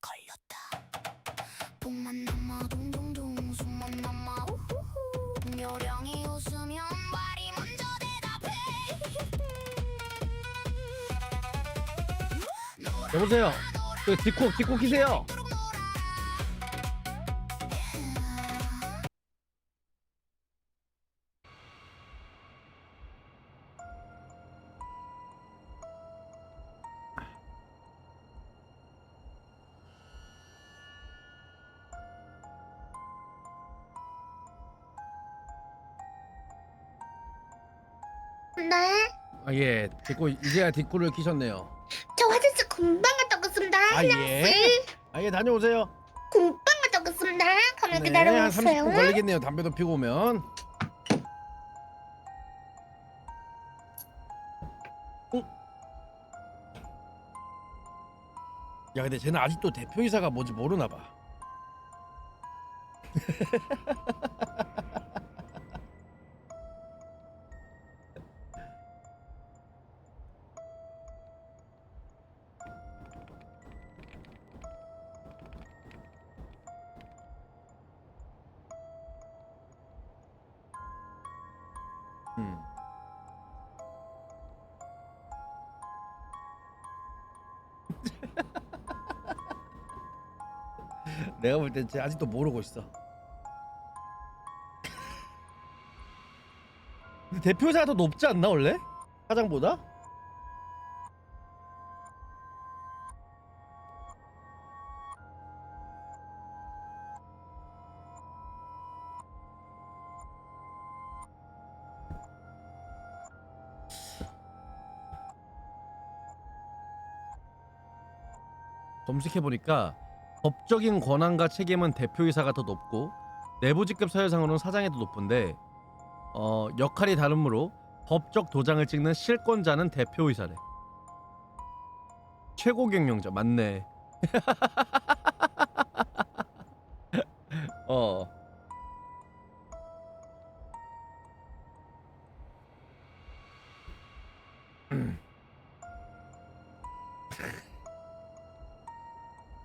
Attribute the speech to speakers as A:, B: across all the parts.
A: 걸렸다. 뽕만 남아 둥둥둥 숨만 남아 우후후 요령이 웃으면 말이 먼저 대답해.
B: 여보세요. 그 디코 키세요.
C: 네,
B: 아 예. 디코 이제야 디코를 키셨네요.
C: 저 화장실 금방 갔다 오겠습니다.
B: 아 예. 아 예 다녀오세요.
C: 금방 갔다 오겠습니다. 가면
B: 네, 한
C: 기다려주세요.
B: 30분 걸리겠네요. 담배도 피고 오면. 야 근데 쟤는 아직도 대표이사가 뭔지 모르나 봐. 내가 볼 땐 쟤 아직도 모르고 있어. 근데 대표이사가 더 높지 않나 원래? 사장보다? 검색해보니까 법적인 권한과 책임은 대표이사가 더 높고 내부 직급 서열상으로는 사장이 더 높은데 역할이 다르므로 법적 도장을 찍는 실권자는 대표이사래. 최고 경영자 맞네. 어.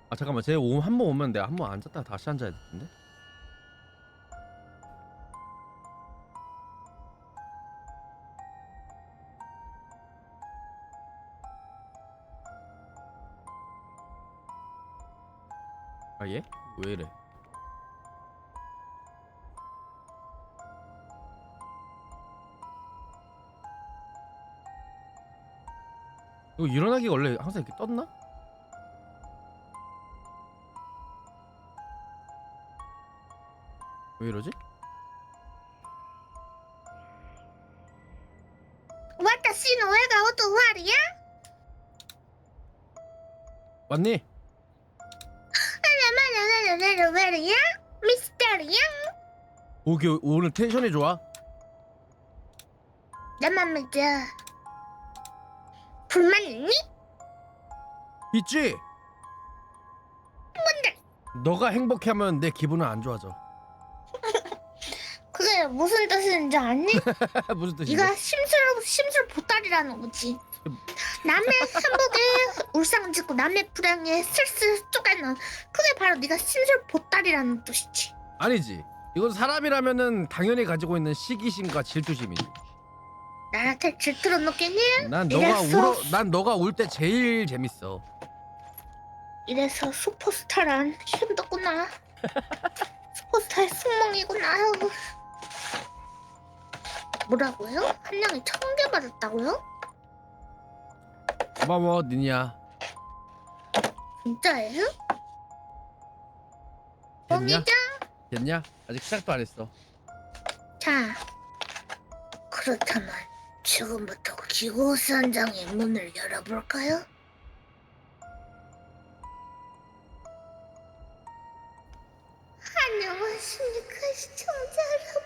B: 아 잠깐만 쟤 한 번 오면 내가 한 번 앉았다가 다시 앉아야 될 텐데. 아 얘? 왜 이래? 이거 일어나기가 원래 항상 이렇게 떴나? 왜 이러지?
C: 와타시노 외가 오토와리야?
B: 왔니?
C: 왜야? 미스터리야?
B: 오늘 텐션이 좋아?
C: 나만 믿어. 불만 있니?
B: 있지?
C: 뭔데?
B: 너가 행복해하면 내 기분은 안 좋아져.
C: 그게 무슨 뜻인지 아니?
B: 무슨 뜻이야?
C: 네가 심술 보따리라는 거지. 남의 행복에 울상짓고 남의 불행에 슬슬 쪼개는 그게 바로 네가 심술 보따리라는 뜻이지.
B: 아니지. 이건 사람이라면은 당연히 가지고 있는 시기심과 질투심이지.
C: 나한테 질투를 느끼니?
B: 난 너가 울 때 제일 재밌어.
C: 이래서 슈퍼스타란 힘들구나. 슈퍼스타의 숙명이구나. 뭐라고요? 한 명이 1000개 받았다고요?
B: 고마워 니니야.
C: 진짜예요?
B: 됐냐?
C: 뻥이죠?
B: 됐냐? 아직 시작도 안 했어.
C: 자, 그렇다면 지금부터 기고산장의 문을 열어볼까요? 안녕하십니까 시청자 여러분.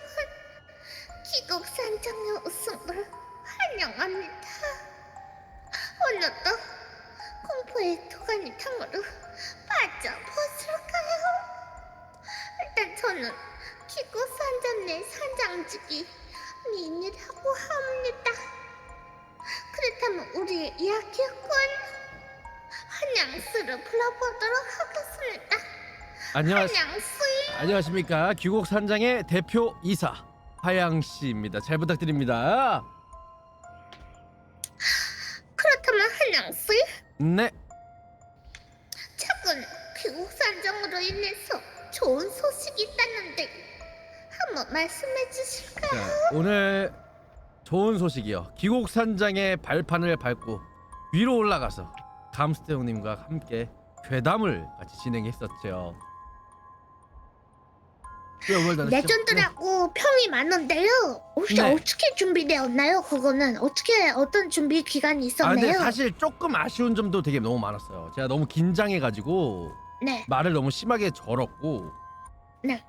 C: 기곡산장의 우승을 환영합니다. 오늘도 공포의 도가니탕으로 빠져보실까요? 일단 저는 기곡산장 내 산장직이 미니라고 합니다. 그렇다면 우리의 이야기꾼 한양스를 불러보도록 하겠습니다. 한양씨.
B: 안녕하십니까. 귀곡산장의 대표 이사 하양 씨입니다. 잘 부탁드립니다.
C: 그렇다면 한양씨,
B: 네.
C: 최근 귀국산정으로 인해서 좋은 소식이 있다는데 한번 말씀해 주실까요?
B: 자, 오늘 좋은 소식이요. 귀곡산장의 발판을 밟고 위로 올라가서 감스테 형님과 함께 괴담을 같이 진행했었죠. 레전드라고
C: 평이 많은데요. 혹시
B: 네.
C: 어떻게 준비되었나요? 그거는 어떤 준비 기간이
B: 아,
C: 있었나요?
B: 근데 사실 조금 아쉬운 점도 되게 너무 많았어요. 제가 너무 긴장해가지고
C: 네.
B: 말을 너무 심하게 절었고,
C: 네.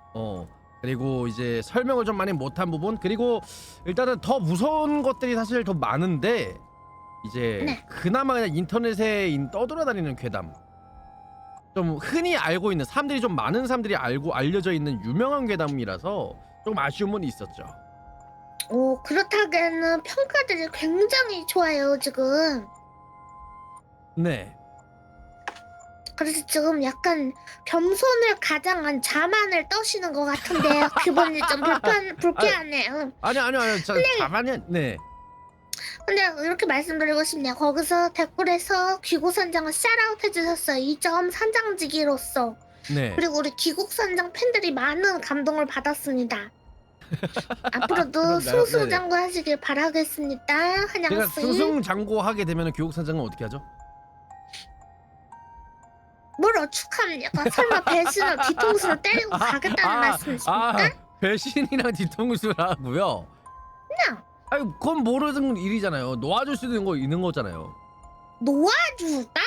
B: 그리고 이제 설명을 좀 많이 못한 부분, 그리고 일단은 더 무서운 것들이 사실 더 많은데 이제
C: 네.
B: 그나마 그냥 인터넷에 떠돌아다니는 괴담, 좀 흔히 알고 있는 사람들이 좀 많은 사람들이 알려져 있는 유명한 괴담이라서 조금 아쉬움은 있었죠.
C: 그렇다기에는 평가들이 굉장히 좋아요 지금.
B: 네.
C: 그래서 지금 약간 겸손을 가장한 자만을 떠시는 것 같은데 기분이 좀 불쾌하네요.
B: 아니요. 자만이 네.
C: 근데 이렇게 말씀드리고 싶네요. 거기서 댓글에서 귀국산장을 샤라웃 해주셨어요. 2점 산장지기로서.
B: 네.
C: 그리고 우리 귀국산장 팬들이 많은 감동을 받았습니다. 앞으로도
B: 그런가요?
C: 승승장구하시길 바라겠습니다.
B: 제가
C: 한양씨.
B: 승승장구하게 되면 귀국산장은 어떻게 하죠?
C: 뭘 어축합니까? 설마 배신을 뒤통수를 때리고 가겠다는 말씀이십니까?
B: 배신이랑 뒤통수를 하고요.
C: 그냥
B: 아니 그건 모르는 일이잖아요. 놓아줄 수도 있는 거잖아요.
C: 놓아주다?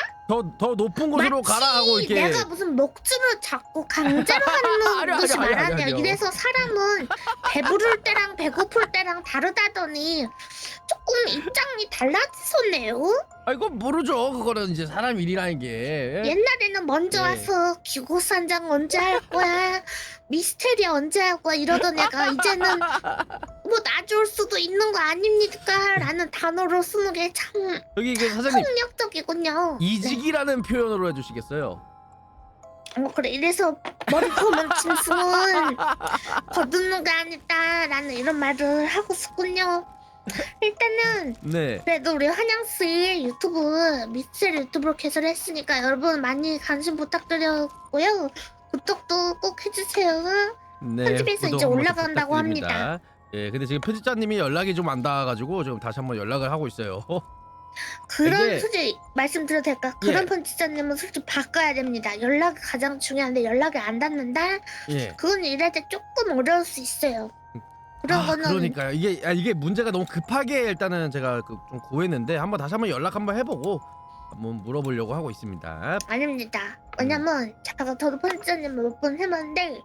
B: 더 높은 곳으로 가라 하고 이렇게.
C: 내가 무슨 목줄을 잡고 강제로 하는 것이 말하네요.
B: 아니요.
C: 이래서 사람은 배부를 때랑 배고플 때랑 다르다더니 조금 입장이 달라지셨네요.
B: 아 이건 모르죠. 그거는 이제 사람 일이라는 게.
C: 옛날에는 먼저
B: 네.
C: 와서 귀국산장 언제 할 거야, 미스테리 언제 할 거야 이러던 애가 이제는 뭐 놔줄 수도 있는 거 아닙니까? 라는 단어로 쓰는 게 참
B: 여기 그 사장님
C: 폭력적이군요.
B: 이직이라는 표현으로 해주시겠어요?
C: 그래 이래서 머리 검은 짐승은 거두는 게 아니다 라는 이런 말을 하고 싶군요. 일단은
B: 네.
C: 그래도 우리 한양씨 유튜브 미스테리 유튜브로 개설했으니까 여러분 많이 관심 부탁드렸고요. 구독도 꼭 해주세요.
B: 네.
C: 편집해서
B: 구독
C: 이제
B: 한 번씩
C: 올라간다고
B: 부탁드립니다.
C: 합니다.
B: 예, 근데 지금 편집자님이 연락이 좀 안 닿아가지고 지금 다시 한번 연락을 하고 있어요.
C: 그런
B: 이게-
C: 솔직히 말씀드려도 될까?
B: 예.
C: 그런 편집자님은 솔직히 바꿔야 됩니다. 연락이 가장 중요한데 연락이 안 닿는다?
B: 예.
C: 그건 일할 때 조금 어려울 수 있어요. 그런 거는
B: 그러니까요. 이게 문제가 너무 급하게 일단은 제가 좀 고했는데 다시 한번 연락 한번 해보고 한번 물어보려고 하고 있습니다.
C: 아닙니다. 왜냐면 저도 편집자님을 몇 번 해봤는데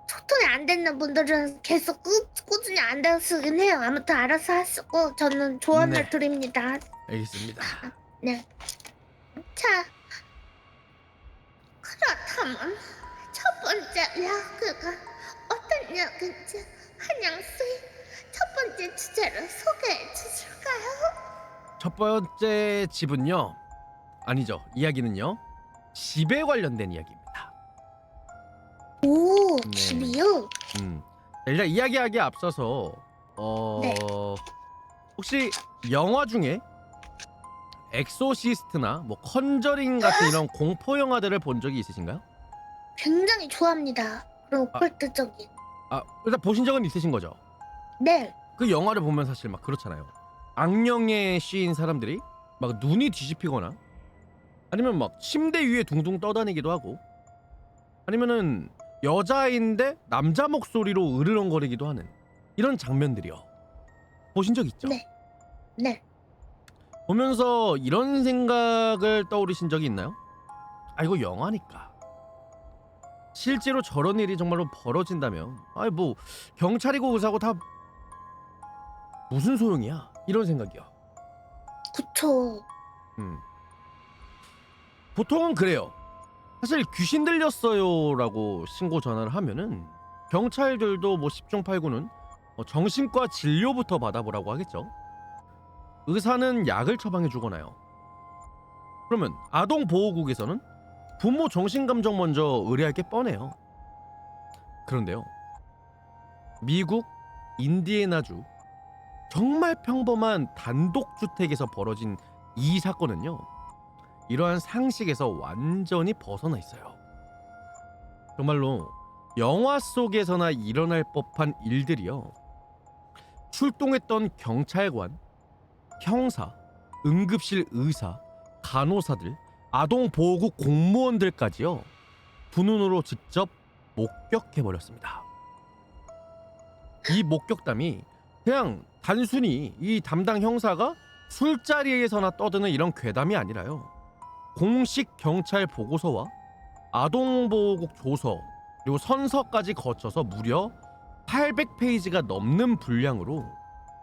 C: 소통이 안 되는 분들은 계속 꾸준히 안 되시긴 해요. 아무튼 알아서 하시고 저는 조언을
B: 네.
C: 드립니다.
B: 알겠습니다.
C: 네. 자, 그렇다면 첫 번째 이야기가 어떤 이야기인지 한양씨 첫 번째 주제를 소개해 주실까요?
B: 첫 번째 집은요. 아니죠. 이야기는요. 집에 관련된 이야기입니다.
C: 오,
B: 네.
C: 집이요?
B: 일단 이야기하기에 앞서서
C: 네.
B: 혹시 영화 중에 엑소시스트나 뭐 컨저링 같은 이런 공포 영화들을 본 적이 있으신가요?
C: 굉장히 좋아합니다. 그런 오컬트적인.
B: 일단 보신 적은 있으신 거죠?
C: 네.
B: 그 영화를 보면 사실 막 그렇잖아요. 악령에 씌인 사람들이 막 눈이 뒤집히거나 아니면 막 침대 위에 둥둥 떠다니기도 하고 아니면은 여자인데 남자 목소리로 으르렁거리기도 하는 이런 장면들이요. 보신 적 있죠?
C: 네. 네.
B: 보면서 이런 생각을 떠오르신 적이 있나요? 아 이거 영화니까. 실제로 저런 일이 정말로 벌어진다면 아이 뭐 경찰이고 의사고 다 무슨 소용이야? 이런 생각이요.
C: 그쵸.
B: 보통은 그래요. 사실 귀신 들렸어요라고 신고 전화를 하면은 경찰들도 뭐 10중 8구는 정신과 진료부터 받아보라고 하겠죠. 의사는 약을 처방해 주거나요. 그러면 아동보호국에서는 부모 정신감정 먼저 의뢰할 게 뻔해요. 그런데요, 미국 인디애나주 정말 평범한 단독주택에서 벌어진 이 사건은요, 이러한 상식에서 완전히 벗어나 있어요. 정말로 영화 속에서나 일어날 법한 일들이요, 출동했던 경찰관, 형사, 응급실 의사, 간호사들, 아동보호국 공무원들까지요, 두 눈으로 직접 목격해버렸습니다. 이 목격담이 그냥 단순히 이 담당 형사가 술자리에서나 떠드는 이런 괴담이 아니라요, 공식 경찰 보고서와 아동보호국 조서 그리고 선서까지 거쳐서 무려 800페이지가 넘는 분량으로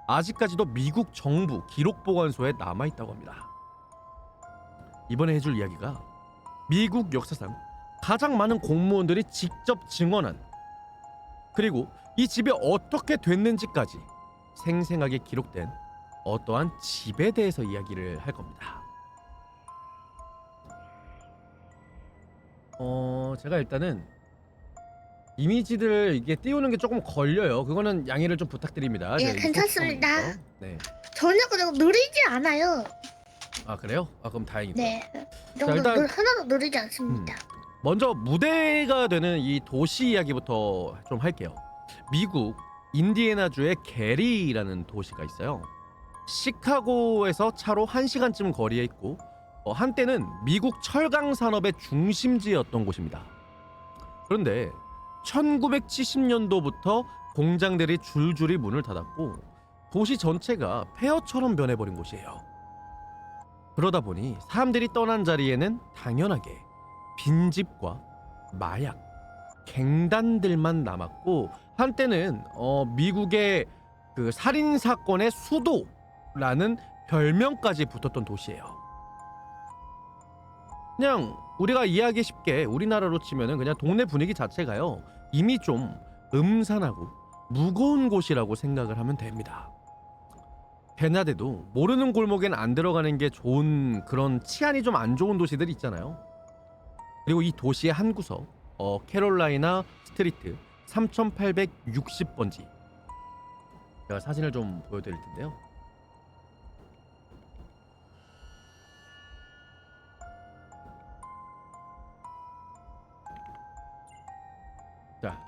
B: 아직까지도 미국 정부 기록보관소에 남아있다고 합니다. 이번에 해줄 이야기가 미국 역사상 가장 많은 공무원들이 직접 증언한, 그리고 이 집이 어떻게 됐는지까지 생생하게 기록된 어떠한 집에 대해서 이야기를 할 겁니다. 제가 일단은 이미지들을 이게 띄우는 게 조금 걸려요. 그거는 양해를 좀 부탁드립니다.
C: 예,
B: 제가
C: 괜찮습니다.
B: 이거 네.
C: 전혀 그리고 느리지 않아요.
B: 아 그래요? 아 그럼 다행이다.
C: 네.
B: 자, 일단
C: 하나도 느리지 않습니다.
B: 먼저 무대가 되는 이 도시 이야기부터 좀 할게요. 미국 인디애나주의 게리라는 도시가 있어요. 시카고에서 차로 1시간쯤 거리에 있고 한때는 미국 철강 산업의 중심지였던 곳입니다. 그런데 1970년도부터 공장들이 줄줄이 문을 닫았고 도시 전체가 폐허처럼 변해버린 곳이에요. 그러다 보니 사람들이 떠난 자리에는 당연하게 빈집과 마약, 갱단들만 남았고, 한때는 미국의 그 살인 사건의 수도라는 별명까지 붙었던 도시예요. 그냥 우리가 이해하기 쉽게 우리나라로 치면은 그냥 동네 분위기 자체가요, 이미 좀 음산하고 무거운 곳이라고 생각을 하면 됩니다. 대낮에도 모르는 골목엔 안 들어가는 게 좋은 그런 치안이 좀 안 좋은 도시들 있잖아요. 그리고 이 도시의 한 구석, 캐롤라이나 스트리트 3860번지, 제가 사진을 좀 보여드릴 텐데요. 자,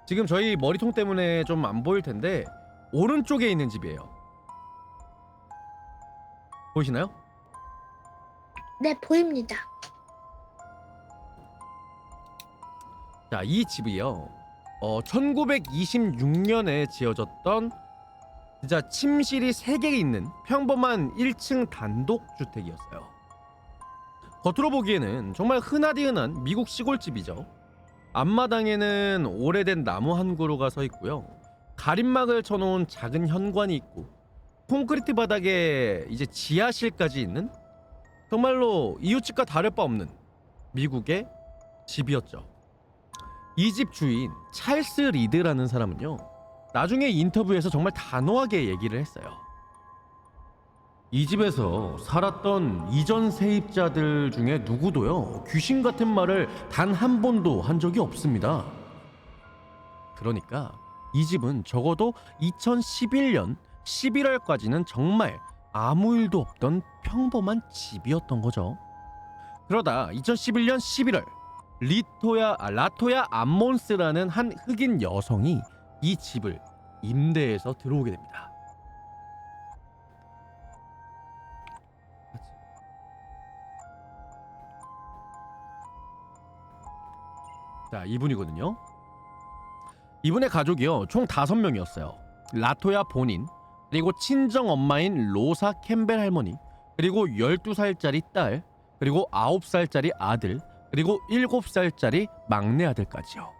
B: 지금 저희 머리통 때문에 좀 안 보일 텐데 오른쪽에 있는 집이에요. 보이시나요?
C: 네, 보입니다.
B: 자, 이 집이요, 1926년에 지어졌던 진짜 침실이 3개 있는 평범한 1층 단독주택이었어요. 겉으로 보기에는 정말 흔하디 흔한 미국 시골집이죠. 앞마당에는 오래된 나무 한 그루가 서 있고요, 가림막을 쳐놓은 작은 현관이 있고, 콘크리트 바닥에 이제 지하실까지 있는 정말로 이웃집과 다를 바 없는 미국의 집이었죠. 이 집 주인 찰스 리드라는 사람은요, 나중에 인터뷰에서 정말 단호하게 얘기를 했어요. 이 집에서 살았던 이전 세입자들 중에 누구도요, 귀신 같은 말을 단 한 번도 한 적이 없습니다. 그러니까 이 집은 적어도 2011년 11월까지는 정말 아무 일도 없던 평범한 집이었던 거죠. 그러다 2011년 11월 라토야 암몬스라는 한 흑인 여성이 이 집을 임대해서 들어오게 됩니다. 자, 이분이거든요. 이분의 가족이요, 총 5명이었어요. 라토야 본인, 그리고 친정 엄마인 로사 캠벨 할머니, 그리고 12살짜리 딸, 그리고 9살짜리 아들, 그리고 7살짜리 막내 아들까지요.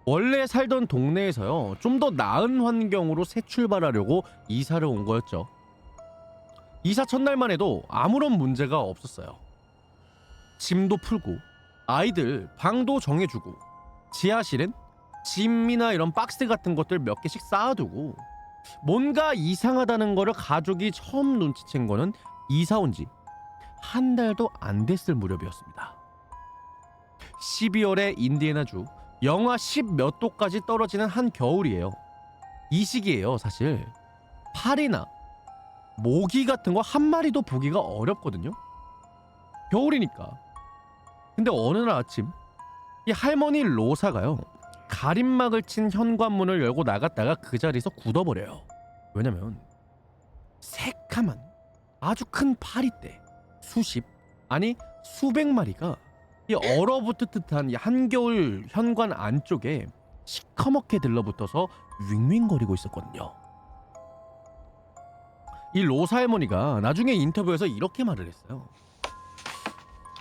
B: 원래 살던 동네에서요, 좀 더 나은 환경으로 새 출발하려고 이사를 온 거였죠. 이사 첫날만 해도 아무런 문제가 없었어요. 짐도 풀고 아이들 방도 정해주고, 지하실은 짐이나 이런 박스 같은 것들 몇 개씩 쌓아두고, 뭔가 이상하다는 거를 가족이 처음 눈치챈 거는 이사 온 지 한 달도 안 됐을 무렵이었습니다. 12월의 인디애나주 영하 10 몇 도까지 떨어지는 한 겨울이에요. 이 시기에요, 사실 파리나 모기 같은 거 한 마리도 보기가 어렵거든요. 겨울이니까. 근데 어느 날 아침 이 할머니 로사가요, 가림막을 친 현관문을 열고 나갔다가 그 자리에서 굳어버려요. 왜냐면 새카만 아주 큰 파리떼 수십, 아니 수백 마리가 이 얼어붙을 듯한 이 한겨울 현관 안쪽에 시커멓게 들러붙어서 윙윙거리고 있었거든요. 이 로사 할머니가 나중에 인터뷰에서 이렇게 말을 했어요.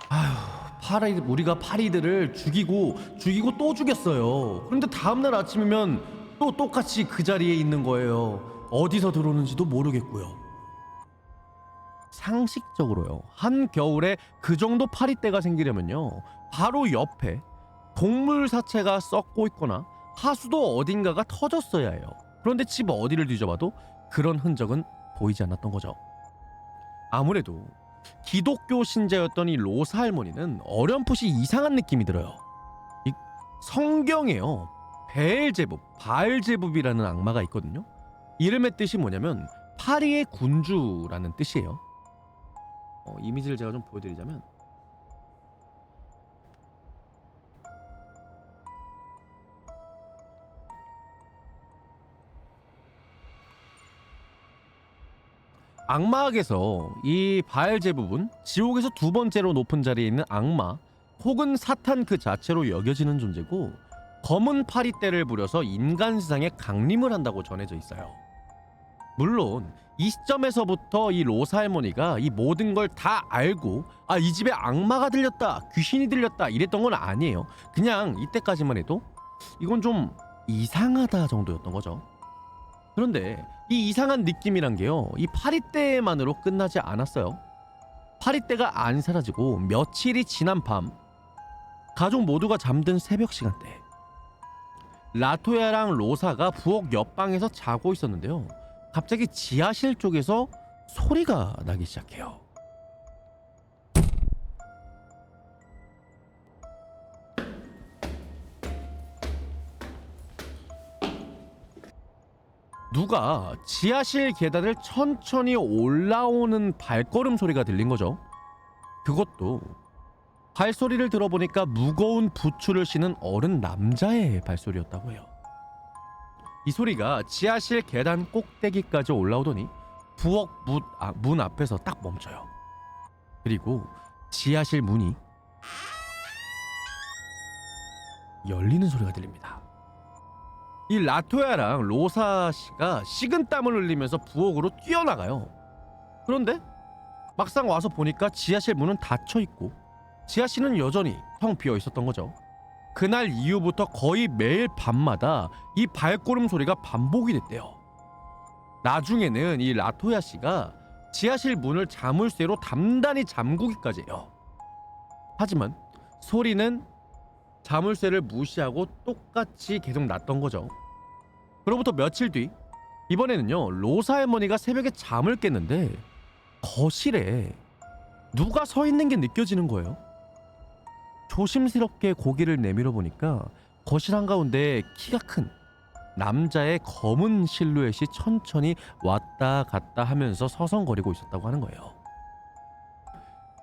B: 아휴, 우리가 파리들을 죽이고 또 죽였어요. 그런데 다음날 아침이면 또 똑같이 그 자리에 있는 거예요. 어디서 들어오는지도 모르겠고요. 상식적으로요, 한겨울에 그 정도 파리떼가 생기려면요, 바로 옆에 동물 사체가 썩고 있거나 하수도 어딘가가 터졌어야 해요. 그런데 집 어디를 뒤져봐도 그런 흔적은 보이지 않았던 거죠. 아무래도 기독교 신자였던 이 로사 할머니는 어렴풋이 이상한 느낌이 들어요. 이 성경에요, 바알제붑이라는 악마가 있거든요. 이름의 뜻이 뭐냐면 파리의 군주라는 뜻이에요. 이미지를 제가 좀 보여드리자면, 악마학에서 이 바알제붑은 지옥에서 두 번째로 높은 자리에 있는 악마 혹은 사탄 그 자체로 여겨지는 존재고, 검은 파리떼를 부려서 인간 세상에 강림을 한다고 전해져 있어요. 물론 이 시점에서부터 이 로사 할머니가 이 모든 걸 다 알고 이 집에 악마가 들렸다, 귀신이 들렸다 이랬던 건 아니에요. 그냥 이때까지만 해도 이건 좀 이상하다 정도였던 거죠. 그런데 이 이상한 느낌이란 게요, 이 파리떼만으로 끝나지 않았어요. 파리떼가 안 사라지고 며칠이 지난 밤, 가족 모두가 잠든 새벽 시간대, 라토야랑 로사가 부엌 옆방에서 자고 있었는데요, 갑자기 지하실 쪽에서 소리가 나기 시작해요. 누가 지하실 계단을 천천히 올라오는 발걸음 소리가 들린 거죠. 그것도 발소리를 들어보니까 무거운 부추를 씌는 어른 남자의 발소리였다고 해요. 이 소리가 지하실 계단 꼭대기까지 올라오더니 부엌 문 앞에서 딱 멈춰요. 그리고 지하실 문이 열리는 소리가 들립니다. 이 라토야랑 로사 씨가 식은땀을 흘리면서 부엌으로 뛰어나가요. 그런데 막상 와서 보니까 지하실 문은 닫혀 있고 지하실은 여전히 텅 비어 있었던 거죠. 그날 이후부터 거의 매일 밤마다 이 발걸음 소리가 반복이 됐대요. 나중에는 이 라토야 씨가 지하실 문을 자물쇠로 단단히 잠그기까지 해요. 하지만 소리는 자물쇠를 무시하고 똑같이 계속 났던 거죠. 그로부터 며칠 뒤, 이번에는요, 로사 할머니가 새벽에 잠을 깼는데 거실에 누가 서 있는 게 느껴지는 거예요. 조심스럽게 고개를 내밀어 보니까 거실 한가운데 키가 큰 남자의 검은 실루엣이 천천히 왔다 갔다 하면서 서성거리고 있었다고 하는 거예요.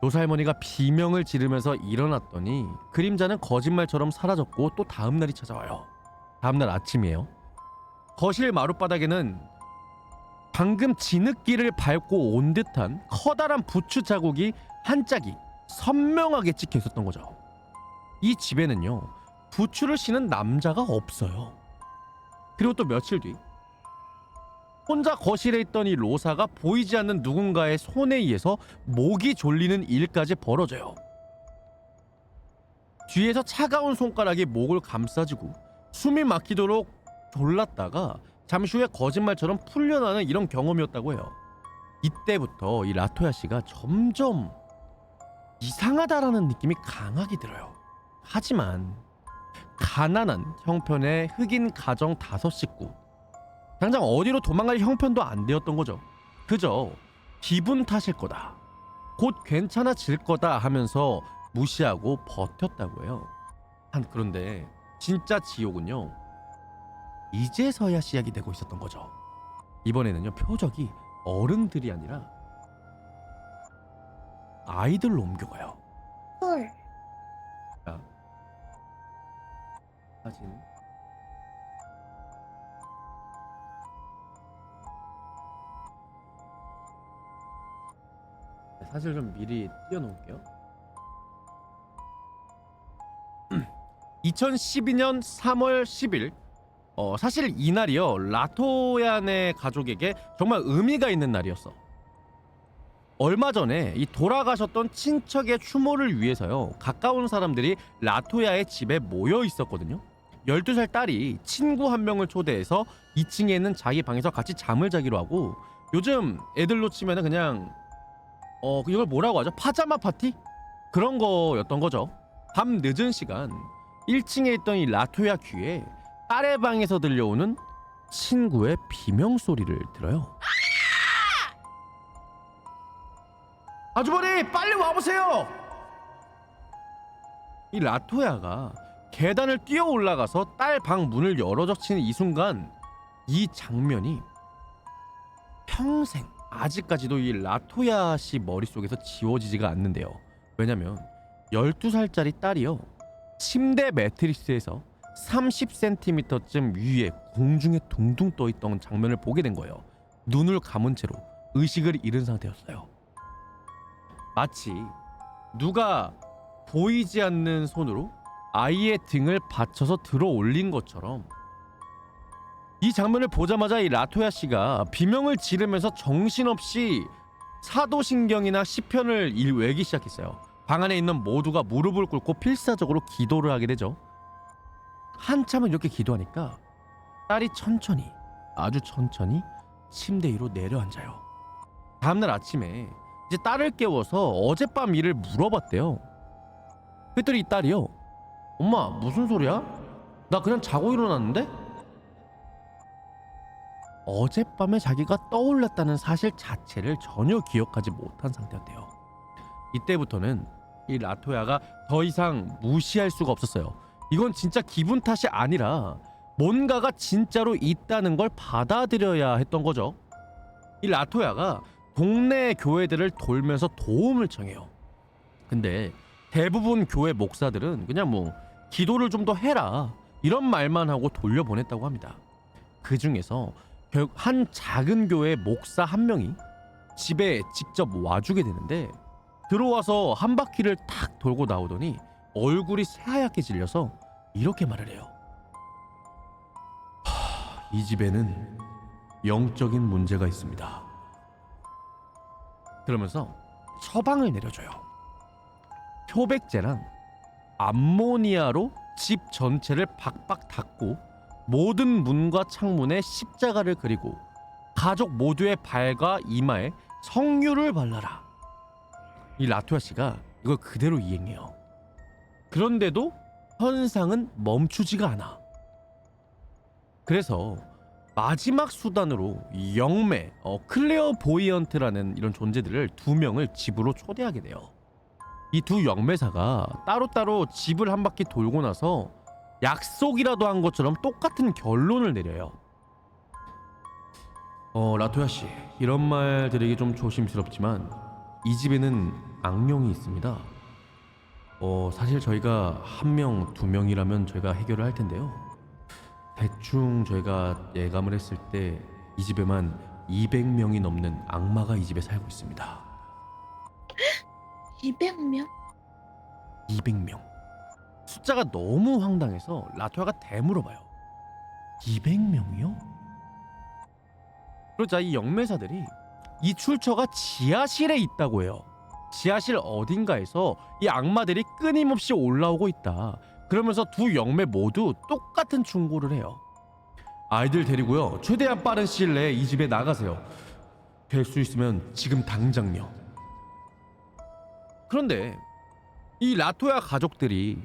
B: 로사 할머니가 비명을 지르면서 일어났더니 그림자는 거짓말처럼 사라졌고 또 다음날이 찾아와요. 다음날 아침이에요. 거실 마룻바닥에는 방금 진흙길을 밟고 온 듯한 커다란 부추 자국이 한 짝이 선명하게 찍혀 있었던 거죠. 이 집에는요, 부추를 씌는 남자가 없어요. 그리고 또 며칠 뒤, 혼자 거실에 있던 이 로사가 보이지 않는 누군가의 손에 의해서 목이 졸리는 일까지 벌어져요. 뒤에서 차가운 손가락이 목을 감싸주고 숨이 막히도록 졸랐다가 잠시 후에 거짓말처럼 풀려나는 이런 경험이었다고 해요. 이때부터 이 라토야 씨가 점점 이상하다라는 느낌이 강하게 들어요. 하지만 가난한 형편의 흑인 가정 5식구, 당장 어디로 도망갈 형편도 안 되었던 거죠. 그저 기분 탓일 거다, 곧 괜찮아질 거다 하면서 무시하고 버텼다고 해요. 그런데 진짜 지옥은요 이제서야 시작이 되고 있었던 거죠. 이번에는요 표적이 어른들이 아니라 아이들로 옮겨가요.
C: 헐.
B: 자, 사진. 사실 좀 미리 띄워놓을게요. 2012년 3월 10일 사실 이날이요 라토얀의 가족에게 정말 의미가 있는 날이었어. 얼마 전에 이 돌아가셨던 친척의 추모를 위해서요 가까운 사람들이 라토야의 집에 모여 있었거든요. 12살 딸이 친구 한 명을 초대해서 2층에 있는 자기 방에서 같이 잠을 자기로 하고, 요즘 애들로 치면은 그냥 이걸 뭐라고 하죠? 파자마 파티? 그런 거였던 거죠. 밤 늦은 시간 1층에 있던 이 라토야 귀에 딸의 방에서 들려오는 친구의 비명 소리를 들어요. 아주머니 빨리 와보세요. 이 라토야가 계단을 뛰어 올라가서 딸 방 문을 열어젖히는 이 순간 이 장면이 평생 아직까지도 이 라토야 씨 머릿속에서 지워지지가 않는데요. 왜냐면 12살짜리 딸이요 침대 매트리스에서 30cm쯤 위에 공중에 둥둥 떠있던 장면을 보게 된 거예요. 눈을 감은 채로 의식을 잃은 상태였어요. 마치 누가 보이지 않는 손으로 아이의 등을 받쳐서 들어 올린 것처럼 이 장면을 보자마자 이 라토야 씨가 비명을 지르면서 정신없이 사도신경이나 시편을 외기 시작했어요. 방 안에 있는 모두가 무릎을 꿇고 필사적으로 기도를 하게 되죠. 한참을 이렇게 기도하니까 딸이 천천히, 아주 천천히 침대 위로 내려앉아요. 다음날 아침에 이제 딸을 깨워서 어젯밤 일을 물어봤대요. 그랬더니 이 딸이요, 엄마 무슨 소리야? 나 그냥 자고 일어났는데? 어젯밤에 자기가 떠올랐다는 사실 자체를 전혀 기억하지 못한 상태였대요. 이때부터는 이 라토야가 더 이상 무시할 수가 없었어요. 이건 진짜 기분 탓이 아니라 뭔가가 진짜로 있다는 걸 받아들여야 했던 거죠. 이 라토야가 동네 교회들을 돌면서 도움을 청해요. 근데 대부분 교회 목사들은 그냥 뭐 기도를 좀 더 해라 이런 말만 하고 돌려보냈다고 합니다. 그 중에서 결국 한 작은 교회 목사 한 명이 집에 직접 와주게 되는데, 들어와서 한 바퀴를 탁 돌고 나오더니 얼굴이 새하얗게 질려서 이렇게 말을 해요. 이 집에는 영적인 문제가 있습니다. 그러면서 처방을 내려줘요. 표백제랑 암모니아로 집 전체를 박박 닫고 모든 문과 창문에 십자가를 그리고 가족 모두의 발과 이마에 성유를 발라라. 이 라토야 씨가 이걸 그대로 이행해요. 그런데도 현상은 멈추지가 않아. 그래서 마지막 수단으로 영매, 클레어보이언트라는 이런 존재들을 2명을 집으로 초대하게 돼요. 이 두 영매사가 따로따로 집을 한 바퀴 돌고 나서 약속이라도 한 것처럼 똑같은 결론을 내려요. 라토야 씨, 이런 말 드리기 좀 조심스럽지만 이 집에는 악령이 있습니다. 사실 저희가 1명, 2명이라면 저희가 해결을 할 텐데요. 대충 저희가 예감을 했을 때 이 집에만 200명이 넘는 악마가 이 집에 살고 있습니다.
C: 200명?
B: 200명. 숫자가 너무 황당해서 라토야가 되물어봐요. 200명이요? 그러자 이 영매사들이 이 출처가 지하실에 있다고 해요. 지하실 어딘가에서 이 악마들이 끊임없이 올라오고 있다. 그러면서 두 영매 모두 똑같은 충고를 해요. 아이들 데리고요, 최대한 빠른 시일 내에 이 집에 나가세요. 될 수 있으면 지금 당장요. 그런데 이 라토야 가족들이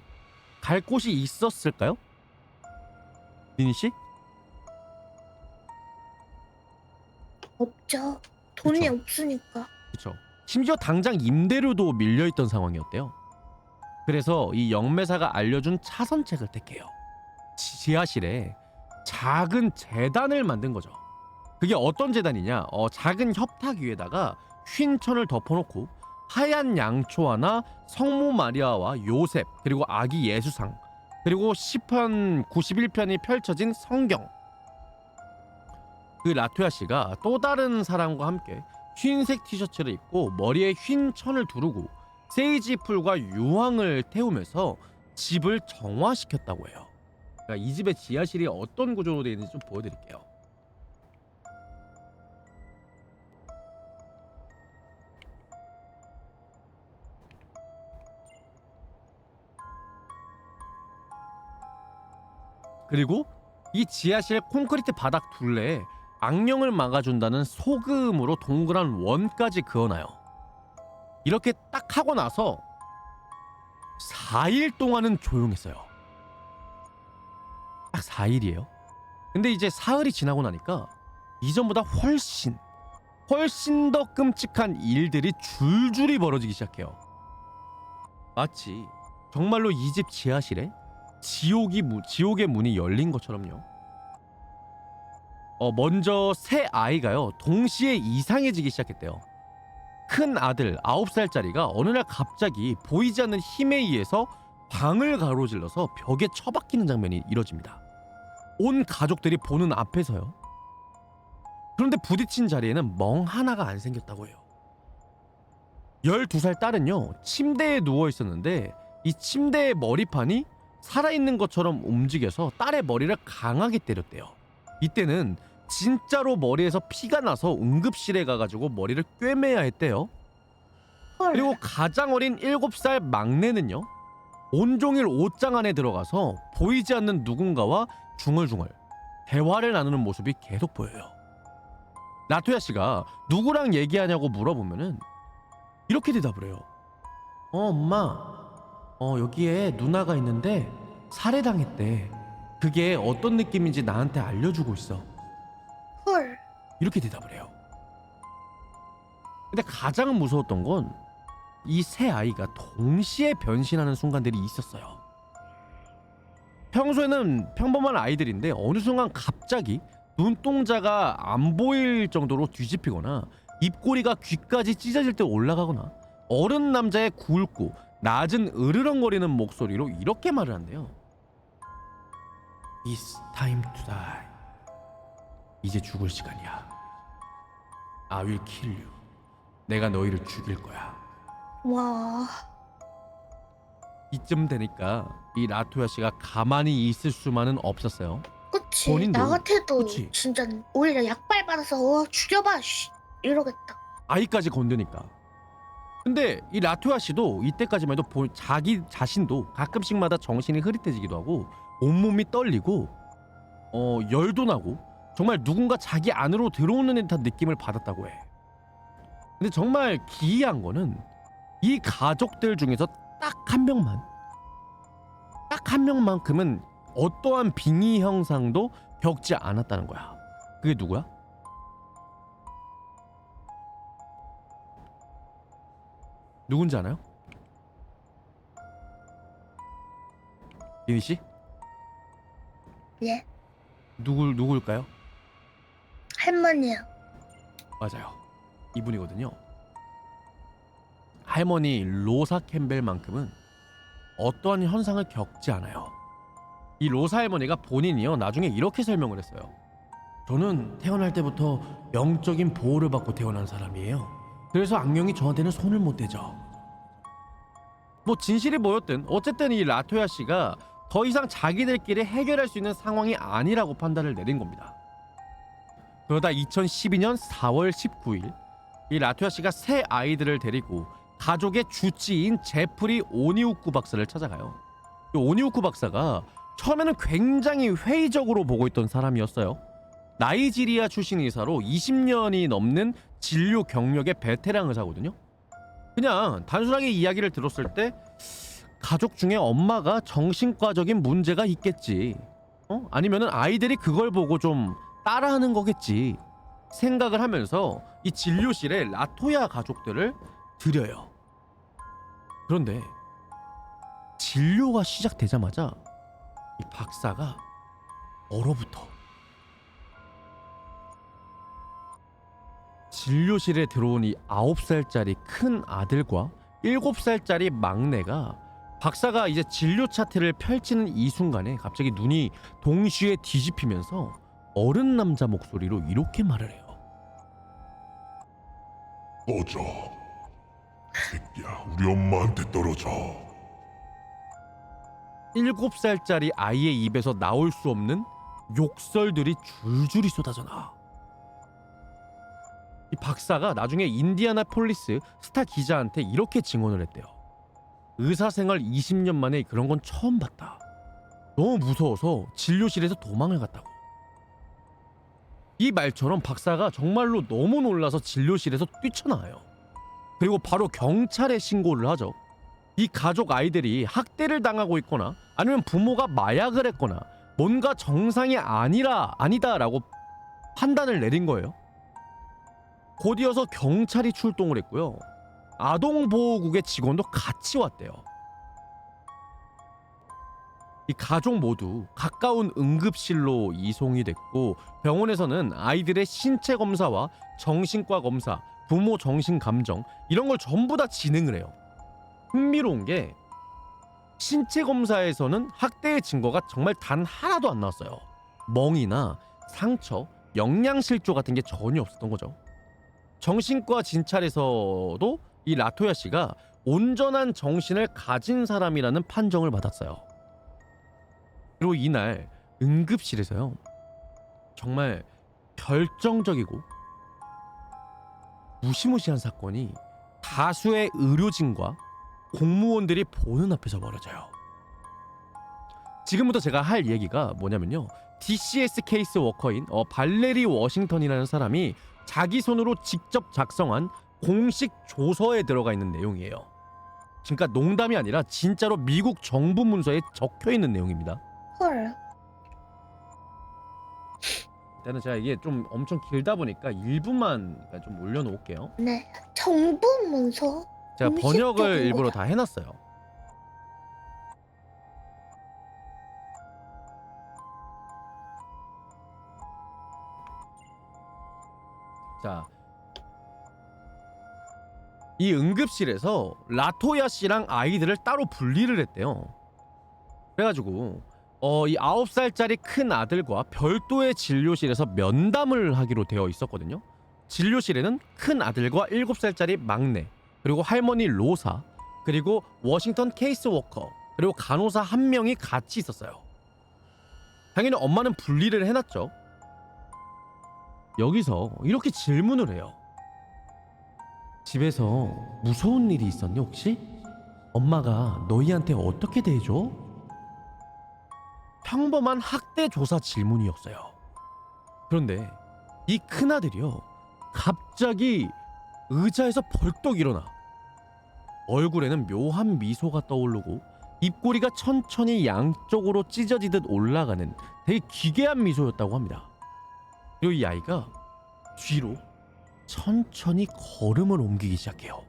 B: 갈 곳이 있었을까요? 니니 씨?
C: 없죠. 돈이
B: 그쵸.
C: 없으니까.
B: 그렇죠. 심지어 당장 임대료도 밀려있던 상황이었대요. 그래서 이 영매사가 알려준 차선책을 택해요. 지하실에 작은 재단을 만든 거죠. 그게 어떤 재단이냐? 작은 협탁 위에다가 흰 천을 덮어놓고 하얀 양초 하나, 성모 마리아와 요셉, 그리고 아기 예수상, 그리고 시편 91편이 펼쳐진 성경. 그 라토야 씨가 또 다른 사람과 함께 흰색 티셔츠를 입고 머리에 흰 천을 두르고 세이지 풀과 유황을 태우면서 집을 정화시켰다고 해요. 그러니까 이 집의 지하실이 어떤 구조로 되어 있는지 좀 보여드릴게요. 그리고 이 지하실 콘크리트 바닥 둘레에 악령을 막아준다는 소금으로 동그란 원까지 그어놔요. 이렇게 딱 하고 나서 4일 동안은 조용했어요. 딱 4일이에요. 근데 이제 사흘이 지나고 나니까 이전보다 훨씬 더 끔찍한 일들이 줄줄이 벌어지기 시작해요. 마치 정말로 이 집 지하실에 지옥의 문이 열린 것처럼요. 먼저 세 아이가요 동시에 이상해지기 시작했대요. 큰 아들 9살짜리가 어느 날 갑자기 보이지 않는 힘에 의해서 방을 가로질러서 벽에 처박히는 장면이 이뤄집니다. 온 가족들이 보는 앞에서요. 그런데 부딪힌 자리에는 멍 하나가 안 생겼다고 해요. 12살 딸은요 침대에 누워 있었는데 이 침대의 머리판이 살아있는 것처럼 움직여서 딸의 머리를 강하게 때렸대요. 이때는 진짜로 머리에서 피가 나서 응급실에 가가지고 머리를 꿰매야 했대요.
C: 헐.
B: 그리고 가장 어린 7살 막내는요 온종일 옷장 안에 들어가서 보이지 않는 누군가와 중얼중얼 대화를 나누는 모습이 계속 보여요. 라토야 씨가 누구랑 얘기하냐고 물어보면은 이렇게 대답을 해요. 엄마 여기에 누나가 있는데 살해당했대. 그게 어떤 느낌인지 나한테 알려주고 있어.
C: 헐.
B: 이렇게 대답을 해요. 근데 가장 무서웠던 건 이 세 아이가 동시에 변신하는 순간들이 있었어요. 평소에는 평범한 아이들인데 어느 순간 갑자기 눈동자가 안 보일 정도로 뒤집히거나 입꼬리가 귀까지 찢어질 때 올라가거나 어른 남자의 굵고 낮은 으르렁거리는 목소리로 이렇게 말을 한대요. It's time to die. 이제 죽을 시간이야. I will kill you. 내가 너희를 죽일 거야.
C: 와.
B: 이쯤 되니까 이 라토야 씨가 가만히 있을 수만은 없었어요.
C: 그치.
B: 본인도.
C: 나 같아도
B: 그치.
C: 진짜 오히려 약발 받아서 죽여봐 씨 이러겠다.
B: 아이까지 건드니까. 근데 이 라토야 씨도 이때까지만 해도 자기 자신도 가끔씩마다 정신이 흐릿해지기도 하고 온몸이 떨리고 열도 나고 정말 누군가 자기 안으로 들어오는 듯한 느낌을 받았다고 해. 근데 정말 기이한 거는 이 가족들 중에서 딱 한 명만큼은 어떠한 빙의 형상도 겪지 않았다는 거야. 그게 누구야? 누군지 아나요? 예니 씨?
C: 예.
B: 누굴까요?
C: 할머니야.
B: 맞아요. 이분이거든요. 할머니 로사 캠벨만큼은 어떠한 현상을 겪지 않아요. 이 로사 할머니가 본인이요 나중에 이렇게 설명을 했어요. 저는 태어날 때부터 영적인 보호를 받고 태어난 사람이에요. 그래서 악령이 저한테는 손을 못 대죠. 뭐 진실이 뭐였든 어쨌든 이 라토야 씨가 더 이상 자기들끼리 해결할 수 있는 상황이 아니라고 판단을 내린 겁니다. 그러다 2012년 4월 19일 이 라토야 씨가 새 아이들을 데리고 가족의 주치인 제프리 오니우쿠 박사를 찾아가요. 이 오니우쿠 박사가 처음에는 굉장히 회의적으로 보고 있던 사람이었어요. 나이지리아 출신 의사로 20년이 넘는 진료 경력의 베테랑 의사거든요. 그냥 단순하게 이야기를 들었을 때 가족 중에 엄마가 정신과적인 문제가 있겠지, 아니면은 아이들이 그걸 보고 좀 따라하는 거겠지 생각을 하면서 이 진료실에 라토야 가족들을 들여요. 그런데 진료가 시작되자마자 이 박사가 얼어붙어. 진료실에 들어온 이 9살짜리 큰 아들과 7살짜리 막내가 박사가 이제 진료 차트를 펼치는 이 순간에 갑자기 눈이 동시에 뒤집히면서 어른 남자 목소리로 이렇게 말을 해요.
D: 꺼져. 새끼야, 우리 엄마한테 떨어져.
B: 7살짜리 아이의 입에서 나올 수 없는 욕설들이 줄줄이 쏟아져 나와. 이 박사가 나중에 인디애나폴리스 스타 기자한테 이렇게 증언을 했대요. 의사 생활 20년 만에 그런 건 처음 봤다. 너무 무서워서 진료실에서 도망을 갔다고. 이 말처럼 박사가 정말로 너무 놀라서 진료실에서 뛰쳐나와요. 그리고 바로 경찰에 신고를 하죠. 이 가족 아이들이 학대를 당하고 있거나 아니면 부모가 마약을 했거나 뭔가 정상이 아니다라고 판단을 내린 거예요. 곧이어서 경찰이 출동을 했고요. 아동보호국의 직원도 같이 왔대요. 이 가족 모두 가까운 응급실로 이송이 됐고 병원에서는 아이들의 신체 검사와 정신과 검사, 부모 정신 감정 이런 걸 전부 다 진행을 해요. 흥미로운 게 신체 검사에서는 학대의 증거가 정말 단 하나도 안 나왔어요. 멍이나 상처, 영양실조 같은 게 전혀 없었던 거죠. 정신과 진찰에서도 이 라토야 씨가 온전한 정신을 가진 사람이라는 판정을 받았어요. 그리고 이날 응급실에서요. 정말 결정적이고 무시무시한 사건이 다수의 의료진과 공무원들이 보는 앞에서 벌어져요. 지금부터 제가 할 얘기가 뭐냐면요. DCS 케이스 워커인 발레리 워싱턴이라는 사람이 자기 손으로 직접 작성한 공식 조서에 들어가 있는 내용이에요. 그러니까 농담이 아니라 진짜로 미국 정부 문서에 적혀 있는 내용입니다.
C: 헐.
B: 일단은 제가 이게 좀 엄청 길다 보니까 일부만 좀 올려놓을게요.
C: 네. 정부 문서.
B: 제가
C: 공식적인
B: 번역을 일부러
C: 거죠.
B: 다 해놨어요. 자, 이 응급실에서 라토야 씨랑 아이들을 따로 분리를 했대요. 그래가지고 이 9살짜리 큰 아들과 별도의 진료실에서 면담을 하기로 되어 있었거든요. 진료실에는 큰 아들과 7살짜리 막내, 그리고 할머니 로사, 그리고 워싱턴 케이스 워커, 그리고 간호사 한 명이 같이 있었어요. 당연히 엄마는 분리를 해놨죠. 여기서 이렇게 질문을 해요. 집에서 무서운 일이 있었니 혹시? 엄마가 너희한테 어떻게 대해줘? 평범한 학대 조사 질문이었어요. 그런데 이 큰아들이요, 갑자기 의자에서 벌떡 일어나 얼굴에는 묘한 미소가 떠오르고 입꼬리가 천천히 양쪽으로 찢어지듯 올라가는 되게 기괴한 미소였다고 합니다. 그리고 이 아이가 뒤로 천천히 걸음을 옮기기 시작해요.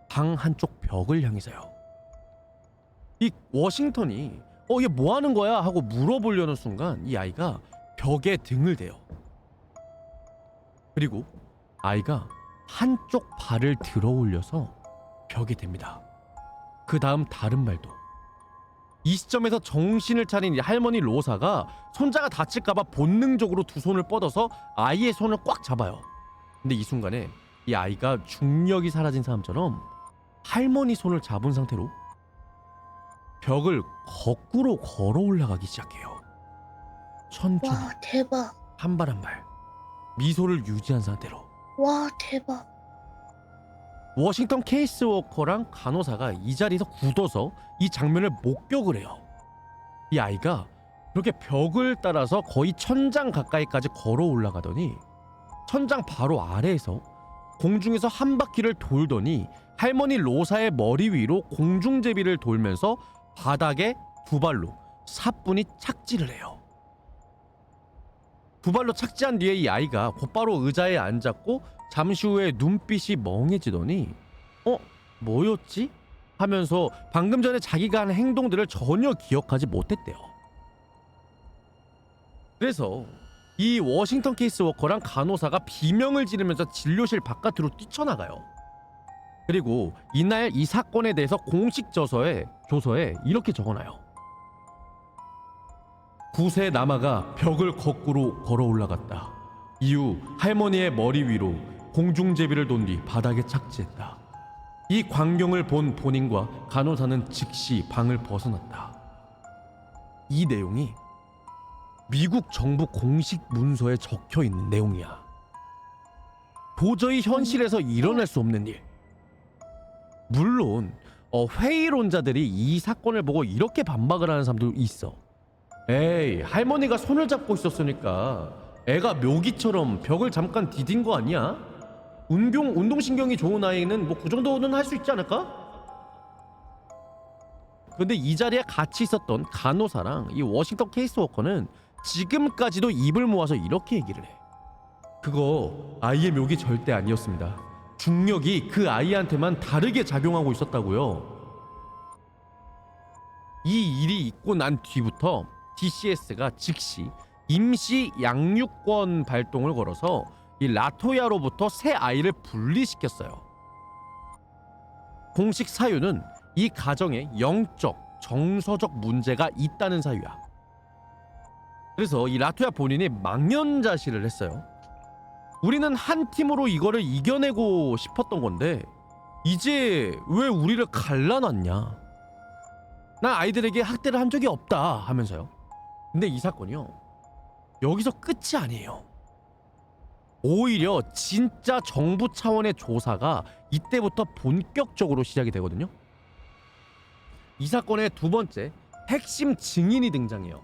B: 방 한쪽 벽을 향해서요. 이 워싱턴이 얘 뭐 하는 거야? 하고 물어보려는 순간 이 아이가 벽에 등을 대요. 그리고 아이가 한쪽 발을 들어 올려서 벽에 댑니다. 그 다음 다른 발도. 이 시점에서 정신을 차린 이 할머니 로사가 손자가 다칠까봐 본능적으로 두 손을 뻗어서 아이의 손을 꽉 잡아요. 근데 이 순간에 이 아이가 중력이 사라진 사람처럼 할머니 손을 잡은 상태로 벽을 거꾸로 걸어 올라가기 시작해요. 천천히
C: 와, 대박.
B: 한 발 한 발 미소를 유지한 상태로.
C: 와, 대박.
B: 워싱턴 케이스 워커랑 간호사가 이 자리에서 굳어서 이 장면을 목격을 해요. 이 아이가 그렇게 벽을 따라서 거의 천장 가까이까지 걸어 올라가더니 천장 바로 아래에서 공중에서 한 바퀴를 돌더니 할머니 로사의 머리 위로 공중제비를 돌면서 바닥에 두 발로 사뿐히 착지를 해요. 두 발로 착지한 뒤에 이 아이가 곧바로 의자에 앉았고 잠시 후에 눈빛이 멍해지더니 뭐였지? 하면서 방금 전에 자기가 한 행동들을 전혀 기억하지 못했대요. 그래서 이 워싱턴 케이스워커랑 간호사가 비명을 지르면서 진료실 바깥으로 뛰쳐나가요. 그리고 이날 이 사건에 대해서 공식 조서에 이렇게 적어놔요. 9세 남아가 벽을 거꾸로 걸어 올라갔다. 이후 할머니의 머리 위로 공중제비를 돈 뒤 바닥에 착지했다. 이 광경을 본 본인과 간호사는 즉시 방을 벗어났다. 이 내용이 미국 정부 공식 문서에 적혀 있는 내용이야. 도저히 현실에서 일어날 수 없는 일. 물론 회의론자들이 이 사건을 보고 이렇게 반박을 하는 사람도 있어. 에이, 할머니가 손을 잡고 있었으니까 애가 묘기처럼 벽을 잠깐 디딘 거 아니야? 운동신경이 좋은 아이는 뭐 그 정도는 할 수 있지 않을까? 근데 이 자리에 같이 있었던 간호사랑 이 워싱턴 케이스워커는 지금까지도 입을 모아서 이렇게 얘기를 해. 그거 아이의 묘기 절대 아니었습니다. 중력이 그 아이한테만 다르게 작용하고 있었다고요. 이 일이 있고 난 뒤부터 DCS가 즉시 임시 양육권 발동을 걸어서 이 라토야로부터 새 아이를 분리시켰어요. 공식 사유는 이 가정에 영적, 정서적 문제가 있다는 사유야. 그래서 이 라토야 본인이 망연자실을 했어요. 우리는 한 팀으로 이거를 이겨내고 싶었던 건데 이제 왜 우리를 갈라놨냐? 난 아이들에게 학대를 한 적이 없다 하면서요. 근데 이 사건이요, 여기서 끝이 아니에요. 오히려 진짜 정부 차원의 조사가 이때부터 본격적으로 시작이 되거든요. 이 사건의 두 번째 핵심 증인이 등장해요.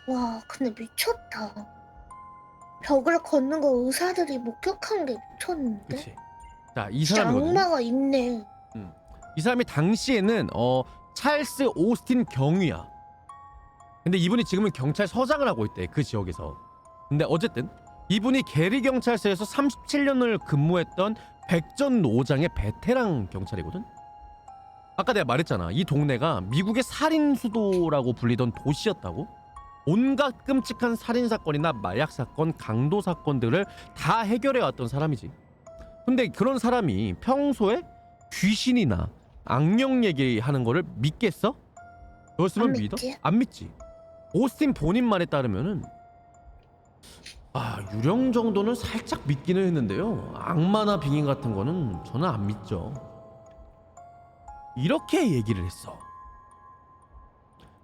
C: 와, 근데 미쳤다. 벽을 걷는 거 의사들이 목격한 게 미쳤는데?
B: 그치. 자, 이
C: 진짜
B: 사람이거든요.
C: 악마가 있네.
B: 이 사람이 당시에는 찰스 오스틴 경위야. 근데 이분이 지금은 경찰서장을 하고 있대, 그 지역에서. 근데 어쨌든 이분이 게리 경찰서에서 37년을 근무했던 백전노장의 베테랑 경찰이거든. 아까 내가 말했잖아, 이 동네가 미국의 살인 수도라고 불리던 도시였다고. 온갖 끔찍한 살인 사건이나 마약 사건, 강도 사건들을 다 해결해 왔던 사람이지. 근데 그런 사람이 평소에 귀신이나 악령 얘기하는 거를 믿겠어? 너였으면
C: 안
B: 믿어?
C: 믿지.
B: 안 믿지. 오스틴 본인 말에 따르면은 유령 정도는 살짝 믿기는 했는데요, 악마나 빙인 같은 거는 저는 안 믿죠. 이렇게 얘기를 했어.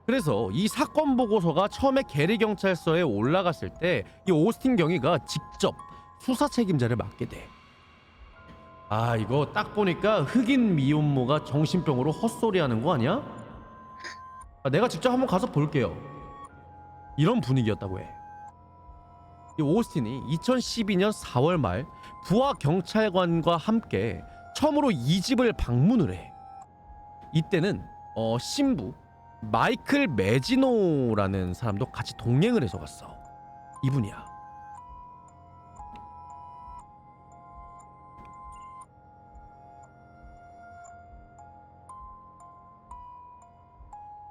B: 그래서 이 사건 보고서가 처음에 게리 경찰서에 올라갔을 때 이 오스틴 경위가 직접 수사 책임자를 맡게 돼. 이거 딱 보니까 흑인 미혼모가 정신병으로 헛소리하는 거 아니야? 내가 직접 한번 가서 볼게요. 이런 분위기였다고 해. 이 오스틴이 2012년 4월 말 부하 경찰관과 함께 처음으로 이 집을 방문을 해. 이때는 신부 마이클 메지노라는 사람도 같이 동행을 해서 갔어. 이분이야.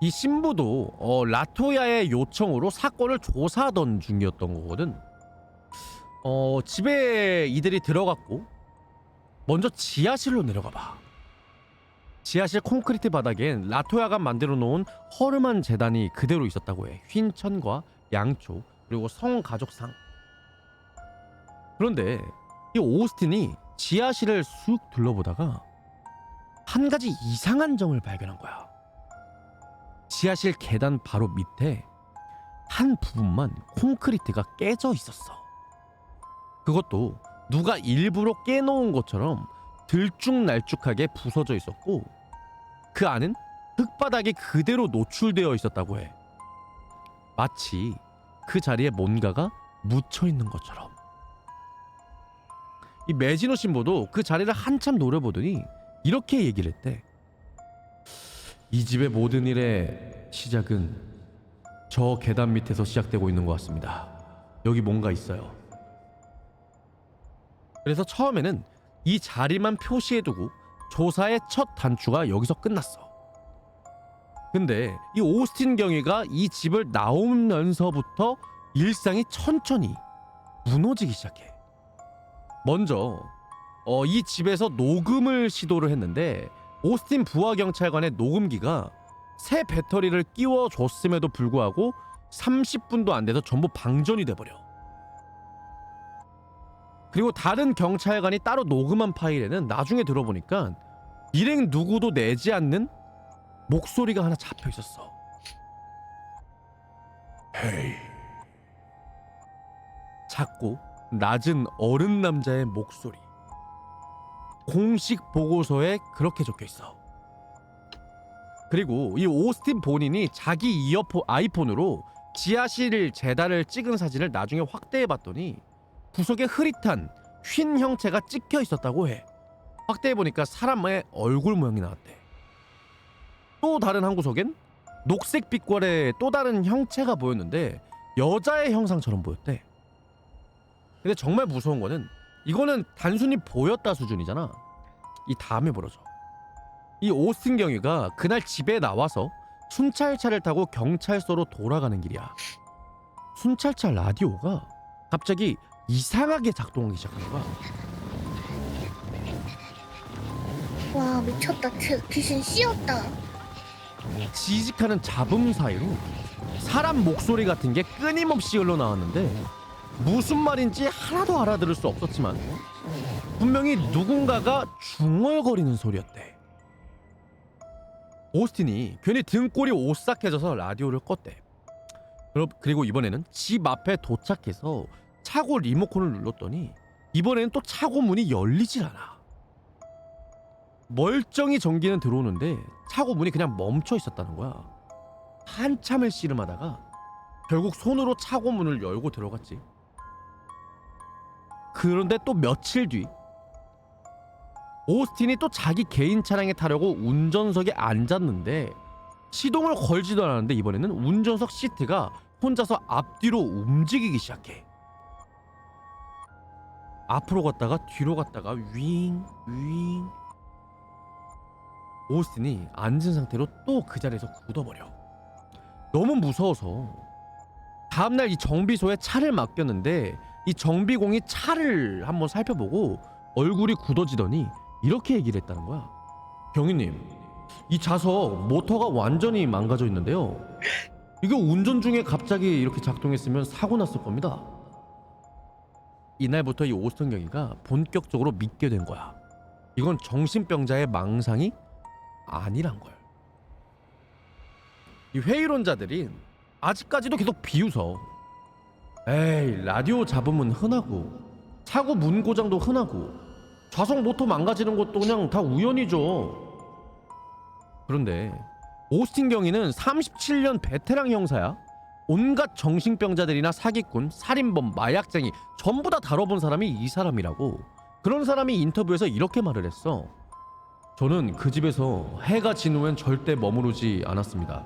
B: 이 신부도 라토야의 요청으로 사건을 조사하던 중이었던 거거든. 집에 이들이 들어갔고 먼저 지하실로 내려가 봐. 지하실 콘크리트 바닥엔 라토야가 만들어 놓은 허름한 재단이 그대로 있었다고 해. 흰 천과 양초, 그리고 성가족상. 그런데 이 오스틴이 지하실을 쑥 둘러보다가 한 가지 이상한 점을 발견한 거야. 지하실 계단 바로 밑에 한 부분만 콘크리트가 깨져 있었어. 그것도 누가 일부러 깨놓은 것처럼 들쭉날쭉하게 부서져 있었고, 그 안은 흙바닥에 그대로 노출되어 있었다고 해. 마치 그 자리에 뭔가가 묻혀 있는 것처럼. 이 메지노 신부도 그 자리를 한참 노려보더니 이렇게 얘기를 했대. 이 집의 모든 일의 시작은 저 계단 밑에서 시작되고 있는 것 같습니다. 여기 뭔가 있어요. 그래서 처음에는 이 자리만 표시해두고 조사의 첫 단추가 여기서 끝났어. 근데 이 오스틴 경위가 이 집을 나오면서부터 일상이 천천히 무너지기 시작해. 먼저 이 집에서 녹음을 시도를 했는데 오스틴 부하경찰관의 녹음기가 새 배터리를 끼워줬음에도 불구하고 30분도 안 돼서 전부 방전이 돼버려. 그리고 다른 경찰관이 따로 녹음한 파일에는 나중에 들어보니까 일행 누구도 내지 않는 목소리가 하나 잡혀 있었어.
D: 헤이,
B: 작고 낮은 어른 남자의 목소리. 공식 보고서에 그렇게 적혀 있어. 그리고 이 오스틴 본인이 자기 아이폰으로 지하실 재단을 찍은 사진을 나중에 확대해봤더니 구석에 흐릿한 휜 형체가 찍혀 있었다고 해. 확대해보니까 사람의 얼굴 모양이 나왔대. 또 다른 한 구석엔 녹색 빛깔의 또 다른 형체가 보였는데 여자의 형상처럼 보였대. 근데 정말 무서운 거는 이거는 단순히 보였다 수준이잖아. 이 다음에 벌어져. 이 오스틴 경위가 그날 집에 나와서 순찰차를 타고 경찰서로 돌아가는 길이야. 순찰차 라디오가 갑자기 이상하게 작동하기 시작한 거야.
C: 와 미쳤다. 귀신 씌었다.
B: 지직하는 잡음 사이로 사람 목소리 같은 게 끊임없이 흘러나왔는데 무슨 말인지 하나도 알아들을 수 없었지만 분명히 누군가가 중얼거리는 소리였대. 오스틴이 괜히 등골이 오싹해져서 라디오를 껐대. 그리고 이번에는 집 앞에 도착해서 차고 리모컨을 눌렀더니 이번에는 또 차고 문이 열리질 않아. 멀쩡히 전기는 들어오는데 차고 문이 그냥 멈춰 있었다는 거야. 한참을 씨름하다가 결국 손으로 차고 문을 열고 들어갔지. 그런데 또 며칠 뒤 오스틴이 또 자기 개인 차량에 타려고 운전석에 앉았는데 시동을 걸지도 않았는데 이번에는 운전석 시트가 혼자서 앞뒤로 움직이기 시작해. 앞으로 갔다가 뒤로 갔다가 윙. 오스틴이 앉은 상태로 또 그 자리에서 굳어버려. 너무 무서워서 다음날 이 정비소에 차를 맡겼는데 이 정비공이 차를 한번 살펴보고 얼굴이 굳어지더니 이렇게 얘기를 했다는 거야. 경위님, 이 좌석 모터가 완전히 망가져 있는데요. 이게 운전 중에 갑자기 이렇게 작동했으면 사고 났을 겁니다. 이날부터 이 오스틴 경위가 본격적으로 믿게 된 거야. 이건 정신병자의 망상이 아니란 걸. 이 회의론자들이 아직까지도 계속 비웃어. 에이, 라디오 잡음은 흔하고 차고 문 고장도 흔하고 좌석 모터 망가지는 것도 그냥 다 우연이죠. 그런데 오스틴 경위는 37년 베테랑 형사야. 온갖 정신병자들이나 사기꾼, 살인범, 마약쟁이 전부 다 다뤄본 사람이 이 사람이라고. 그런 사람이 인터뷰에서 이렇게 말을 했어. 저는 그 집에서 해가 진 후엔 절대 머무르지 않았습니다.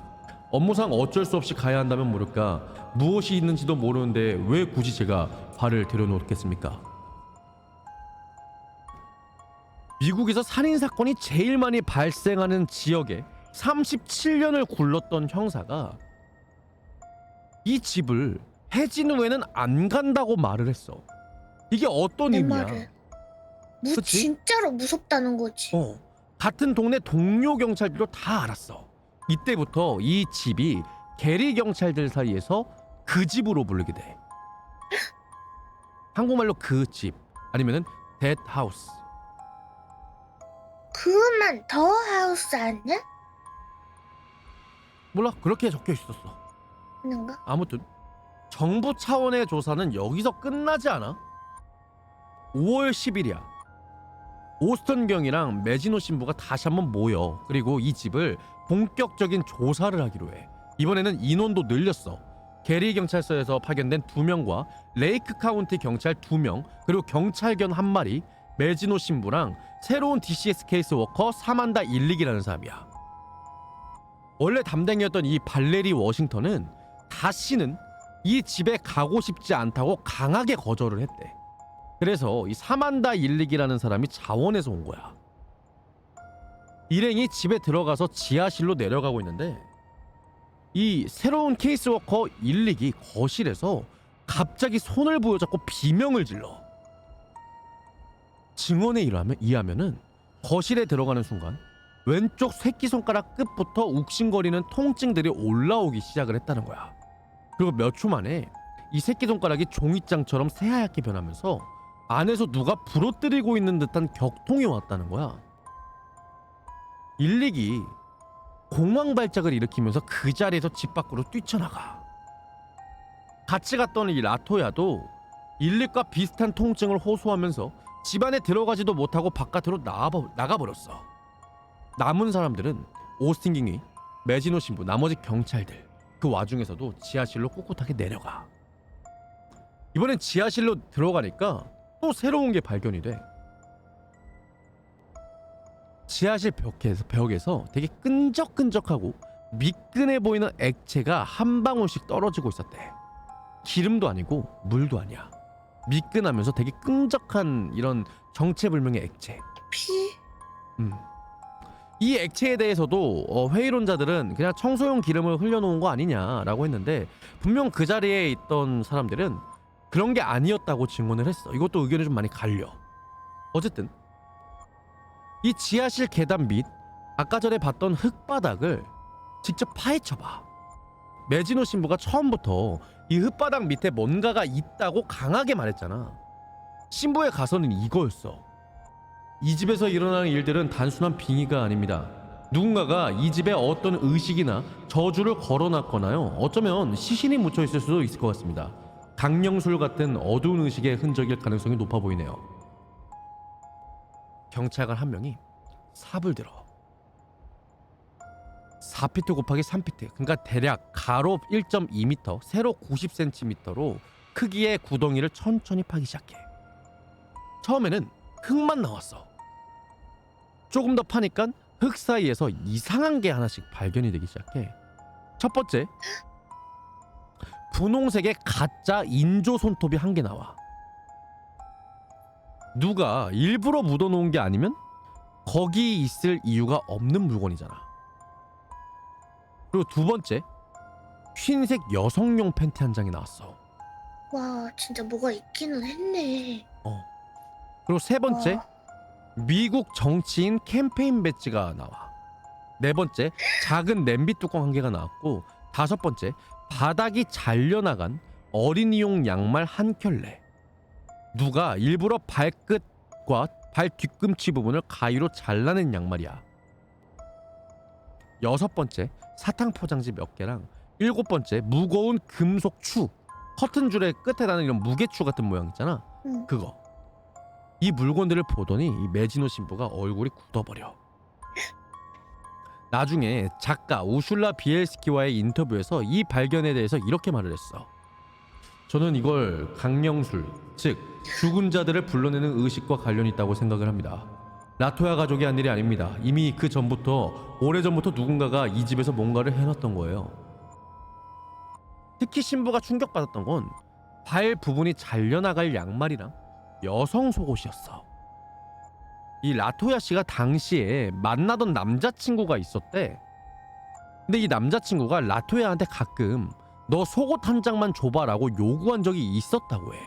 B: 업무상 어쩔 수 없이 가야 한다면 모를까 무엇이 있는지도 모르는데 왜 굳이 제가 발을 들여놓겠습니까? 미국에서 살인사건이 제일 많이 발생하는 지역에 37년을 굴렀던 형사가 이 집을 해진 후에는 안 간다고 말을 했어. 이게 어떤
C: 내
B: 의미야?
C: 말을.
B: 그치?
C: 진짜로 무섭다는 거지.
B: 같은 동네 동료 경찰들도 다 알았어. 이때부터 이 집이 게리 경찰들 사이에서 그 집으로 부르게 돼. 한국말로 그 집 아니면은 that house.
C: 그만 더 하우스 아니야?
B: 몰라, 그렇게 적혀 있었어.
C: 있는가?
B: 아무튼 정부 차원의 조사는 여기서 끝나지 않아. 5월 10일이야. 오스턴 경이랑 매지노 신부가 다시 한번 모여. 그리고 이 집을 본격적인 조사를 하기로 해. 이번에는 인원도 늘렸어. 게리 경찰서에서 파견된 2명과 레이크 카운티 경찰 2명, 그리고 경찰견 1마리, 매지노 신부랑 새로운 DCS 케이스 워커 사만다 일릭이라는 사람이야. 원래 담당이었던 이 발레리 워싱턴은 다시는 이 집에 가고 싶지 않다고 강하게 거절을 했대. 그래서 이 사만다 일릭이라는 사람이 자원에서 온 거야. 일행이 집에 들어가서 지하실로 내려가고 있는데 이 새로운 케이스워커 일릭이 거실에서 갑자기 손을 부여잡고 비명을 질러. 증언에 의하면은 거실에 들어가는 순간 왼쪽 새끼손가락 끝부터 욱신거리는 통증들이 올라오기 시작을 했다는 거야. 그리고 몇 초 만에 이 새끼손가락이 종이장처럼 새하얗게 변하면서 안에서 누가 부러뜨리고 있는 듯한 격통이 왔다는 거야. 일릭이 공황 발작을 일으키면서 그 자리에서 집 밖으로 뛰쳐나가. 같이 갔던 이 라토야도 일릭과 비슷한 통증을 호소하면서 집 안에 들어가지도 못하고 바깥으로 나가버렸어. 남은 사람들은 오스틴 깅이, 매지노 신부, 나머지 경찰들 그 와중에서도 지하실로 꿋꿋하게 내려가. 이번엔 지하실로 들어가니까 또 새로운 게 발견이 돼. 지하실 벽에서 되게 끈적끈적하고 미끈해 보이는 액체가 한 방울씩 떨어지고 있었대. 기름도 아니고 물도 아니야. 미끈하면서 되게 끈적한 이런 정체불명의 액체.
C: 피?
B: 이 액체에 대해서도 회의론자들은 그냥 청소용 기름을 흘려놓은 거 아니냐라고 했는데 분명 그 자리에 있던 사람들은 그런 게 아니었다고 증언을 했어. 이것도 의견이 좀 많이 갈려. 어쨌든 이 지하실 계단 및 아까 전에 봤던 흙바닥을 직접 파헤쳐봐. 매지노 신부가 처음부터 이 흙바닥 밑에 뭔가가 있다고 강하게 말했잖아. 신부의 가설은 이거였어. 이 집에서 일어나는 일들은 단순한 빙의가 아닙니다. 누군가가 이 집에 어떤 의식이나 저주를 걸어놨거나요, 어쩌면 시신이 묻혀있을 수도 있을 것 같습니다. 강령술 같은 어두운 의식의 흔적일 가능성이 높아 보이네요. 경찰관 한 명이 삽을 들어 4피트 곱하기 3피트, 그러니까 대략 가로 1.2m, 세로 90cm로 크기의 구덩이를 천천히 파기 시작해. 처음에는 흙만 나왔어. 조금 더 파니까 흙 사이에서 이상한 게 하나씩 발견이 되기 시작해. 첫 번째, 분홍색의 가짜 인조 손톱이 한 개 나와. 누가 일부러 묻어놓은 게 아니면 거기 있을 이유가 없는 물건이잖아. 그리고 두 번째, 흰색 여성용 팬티 한 장이 나왔어.
C: 와, 진짜 뭐가 있기는 했네.
B: 그리고 세 번째,
C: 와.
B: 미국 정치인 캠페인 배지가 나와. 네 번째, 작은 냄비 뚜껑 한 개가 나왔고, 다섯 번째, 바닥이 잘려나간 어린이용 양말 한 켤레. 누가 일부러 발끝과 발 뒤꿈치 부분을 가위로 잘라낸 양말이야. 여섯 번째, 사탕 포장지 몇 개랑 일곱 번째, 무거운 금속 추, 커튼 줄의 끝에 나는 이런 무게추 같은 모양 있잖아. 그거. 이 물건들을 보더니 이 매지노 신부가 얼굴이 굳어버려. 나중에 작가 우슐라 비엘스키와의 인터뷰에서 이 발견에 대해서 이렇게 말을 했어. 저는 이걸 강령술, 즉 죽은 자들을 불러내는 의식과 관련이 있다고 생각을 합니다. 라토야 가족이 한 일이 아닙니다. 이미 그 전부터, 오래전부터 누군가가 이 집에서 뭔가를 해놨던 거예요. 특히 신부가 충격받았던 건 발 부분이 잘려나갈 양말이랑 여성 속옷이었어. 이 라토야 씨가 당시에 만나던 남자친구가 있었대. 근데 이 남자친구가 라토야한테 가끔 너 속옷 한 장만 줘봐라고 요구한 적이 있었다고 해.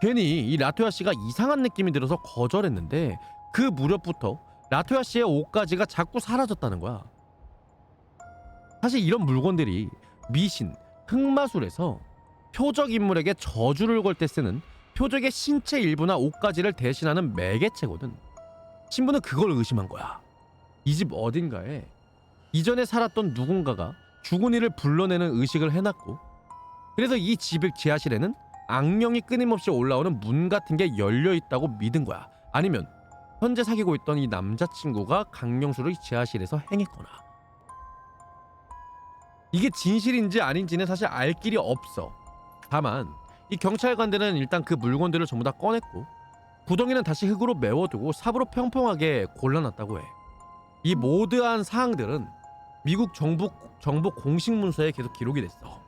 B: 괜히 이 라토야 씨가 이상한 느낌이 들어서 거절했는데 그 무렵부터 라토야 씨의 옷가지가 자꾸 사라졌다는 거야. 사실 이런 물건들이 미신, 흑마술에서 표적 인물에게 저주를 걸 때 쓰는 표적의 신체 일부나 옷가지를 대신하는 매개체거든. 신부는 그걸 의심한 거야. 이 집 어딘가에 이전에 살았던 누군가가 죽은 이를 불러내는 의식을 해놨고, 그래서 이 집의 지하실에는 악령이 끊임없이 올라오는 문 같은 게 열려있다고 믿은 거야. 아니면 현재 사귀고 있던 이 남자친구가 강령술을 지하실에서 행했거나. 이게 진실인지 아닌지는 사실 알 길이 없어. 다만 이 경찰관들은 일단 그 물건들을 전부 다 꺼냈고 구덩이는 다시 흙으로 메워두고 삽으로 평평하게 골라놨다고 해. 이 모드한 사항들은 미국 정부 공식 문서에 계속 기록이 됐어.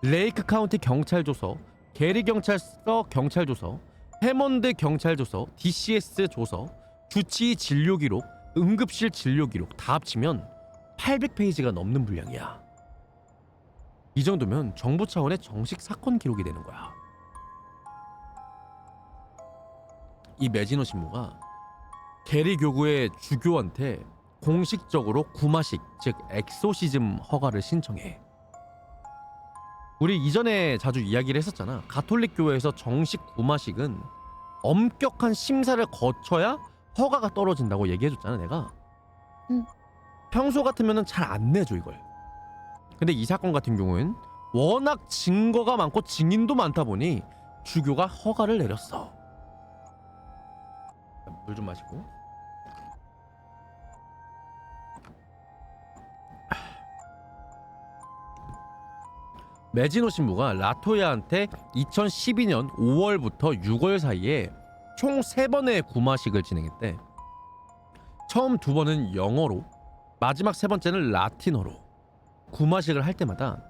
B: 레이크 카운티 경찰 조서 게리 경찰서 경찰조서, 해먼드 경찰조서, DCS 조서, 주치의 진료기록, 응급실 진료기록 다 합치면 800페이지가 넘는 분량이야. 이 정도면 정부 차원의 정식 사건 기록이 되는 거야. 이 메지노 신부가 게리 교구의 주교한테 공식적으로 구마식, 즉 엑소시즘 허가를 신청해. 우리 이전에 자주 이야기를 했었잖아. 가톨릭 교회에서 정식 구마식은 엄격한 심사를 거쳐야 허가가 떨어진다고 얘기해줬잖아 내가.
C: 응.
B: 평소 같으면 잘 안 내줘 이걸. 근데 이 사건 같은 경우엔 워낙 증거가 많고 증인도 많다 보니 주교가 허가를 내렸어. 물 좀 마시고. 메지노 신부가 라토야한테 2012년 5월부터 6월 사이에 총 3번의 구마식을 진행했대. 처음 2번은 영어로, 마지막 3번째는 라틴어로. 구마식을 할 때마다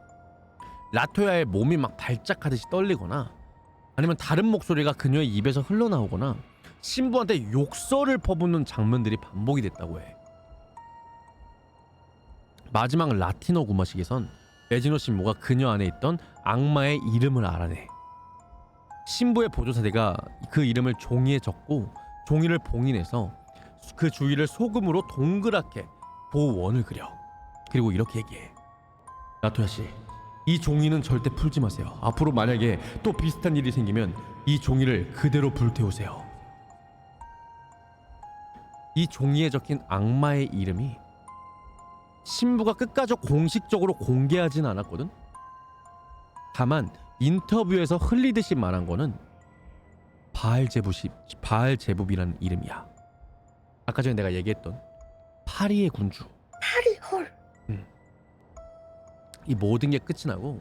B: 라토야의 몸이 막 발작하듯이 떨리거나 아니면 다른 목소리가 그녀의 입에서 흘러나오거나 신부한테 욕설을 퍼붓는 장면들이 반복이 됐다고 해. 마지막 라틴어 구마식에선 메지노 신부가 그녀 안에 있던 악마의 이름을 알아내. 신부의 보조사대가 그 이름을 종이에 적고 종이를 봉인해서 그 주위를 소금으로 동그랗게 보원을 그려. 그리고 이렇게 얘기해. 라토야 씨, 이 종이는 절대 풀지 마세요. 앞으로 만약에 또 비슷한 일이 생기면 이 종이를 그대로 불태우세요. 이 종이에 적힌 악마의 이름이 신부가 끝까지 공식적으로 공개하진 않았거든. 다만 인터뷰에서 흘리듯이 말한 거는 바알제붑이라는 이름이야. 아까 전에 내가 얘기했던 파리의 군주.
C: 파리 헐.
B: 이 모든 게 끝이 나고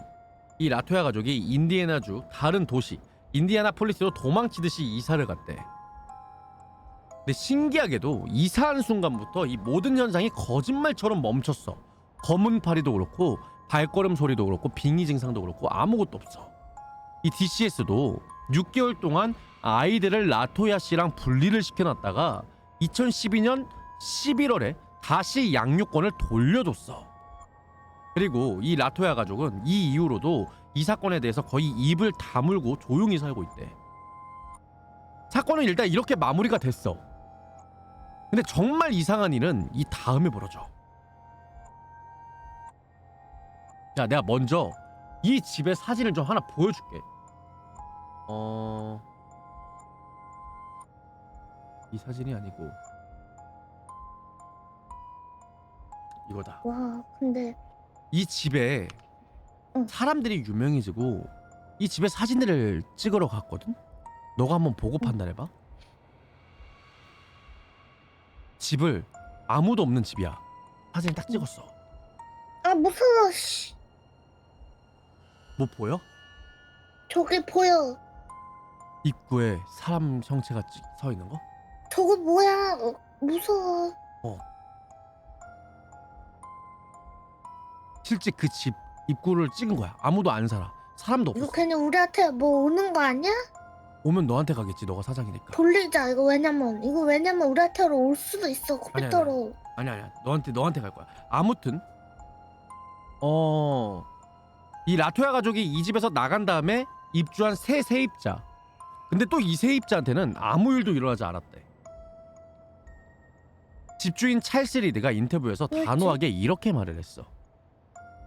B: 이 라토야 가족이 인디애나주 다른 도시 인디애나폴리스로 도망치듯이 이사를 갔대. 근데 신기하게도 이사한 순간부터 이 모든 현상이 거짓말처럼 멈췄어. 검은 파리도 그렇고 발걸음 소리도 그렇고 빙의 증상도 그렇고 아무것도 없어. 이 DCS도 6개월 동안 아이들을 라토야 씨랑 분리를 시켜놨다가 2012년 11월에 다시 양육권을 돌려줬어. 그리고 이 라토야 가족은 이 이후로도 이 사건에 대해서 거의 입을 다물고 조용히 살고 있대. 사건은 일단 이렇게 마무리가 됐어. 근데 정말 이상한 일은 이 다음에 벌어져. 야, 내가 먼저 이 집의 사진을 좀 하나 보여줄게. 이 사진이 아니고 이거다.
C: 와 근데
B: 이 집에
C: 응.
B: 사람들이 유명해지고 이 집에 사진들을 찍으러 갔거든? 너가 한번 보고 판단해봐. 집을 아무도 없는 집이야. 사진 딱 찍었어.
C: 아 무서워. 씨.
B: 뭐 보여?
C: 저기 보여.
B: 입구에 사람 형체가 서 있는 거?
C: 저거 뭐야? 무서워.
B: 실제 그 집 입구를 찍은 거야. 아무도 안 살아. 사람도
C: 이거
B: 없어.
C: 괜히 우리한테 뭐 오는 거 아니야?
B: 오면 너한테 가겠지. 너가 사장이니까.
C: 돌리자 이거 왜냐면 우리한테로 올 수도 있어 컴퓨터로.
B: 아니야. 너한테 갈 거야. 아무튼 이 라토야 가족이 이 집에서 나간 다음에 입주한 새 세입자. 근데 또 이 세입자한테는 아무 일도 일어나지 않았대. 집주인 찰스 리드가 인터뷰에서
C: 왜지?
B: 단호하게 이렇게 말을 했어.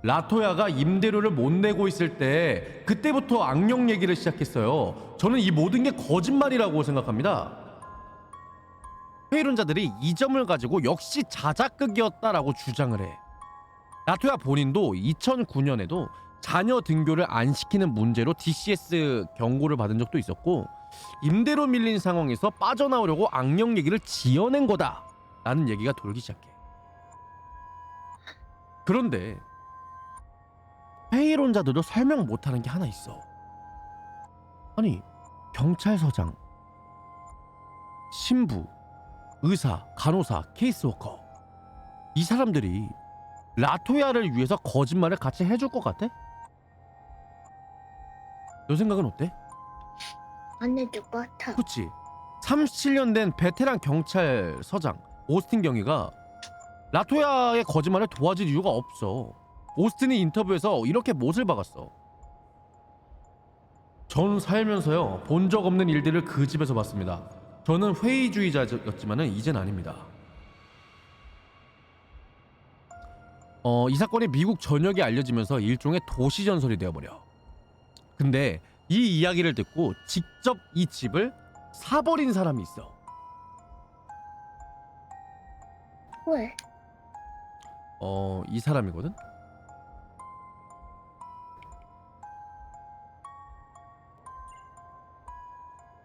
B: 라토야가 임대료를 못 내고 있을 때 그때부터 악령 얘기를 시작했어요. 저는 이 모든 게 거짓말이라고 생각합니다. 회의론자들이 이 점을 가지고 역시 자작극이었다라고 주장을 해. 라토야 본인도 2009년에도 자녀 등교를 안 시키는 문제로 DCS 경고를 받은 적도 있었고 임대료 밀린 상황에서 빠져나오려고 악령 얘기를 지어낸 거다 라는 얘기가 돌기 시작해. 그런데 회의론자들도 설명 못하는 게 하나 있어. 아니 경찰서장, 신부, 의사, 간호사, 케이스워커 이 사람들이 라토야를 위해서 거짓말을 같이 해줄 것 같아? 너 생각은 어때?
C: 안 해줄 것 같아.
B: 그치? 37년 된 베테랑 경찰서장 오스틴 경위가 라토야의 거짓말을 도와줄 이유가 없어. 오스틴이 인터뷰에서 이렇게 못을 박았어. 전 살면서요 본 적 없는 일들을 그 집에서 봤습니다. 저는 회의주의자였지만은 이젠 아닙니다. 이 사건이 미국 전역에 알려지면서 일종의 도시 전설이 되어버려. 근데 이 이야기를 듣고 직접 이 집을 사버린 사람이 있어.
C: 왜?
B: 이 사람이거든.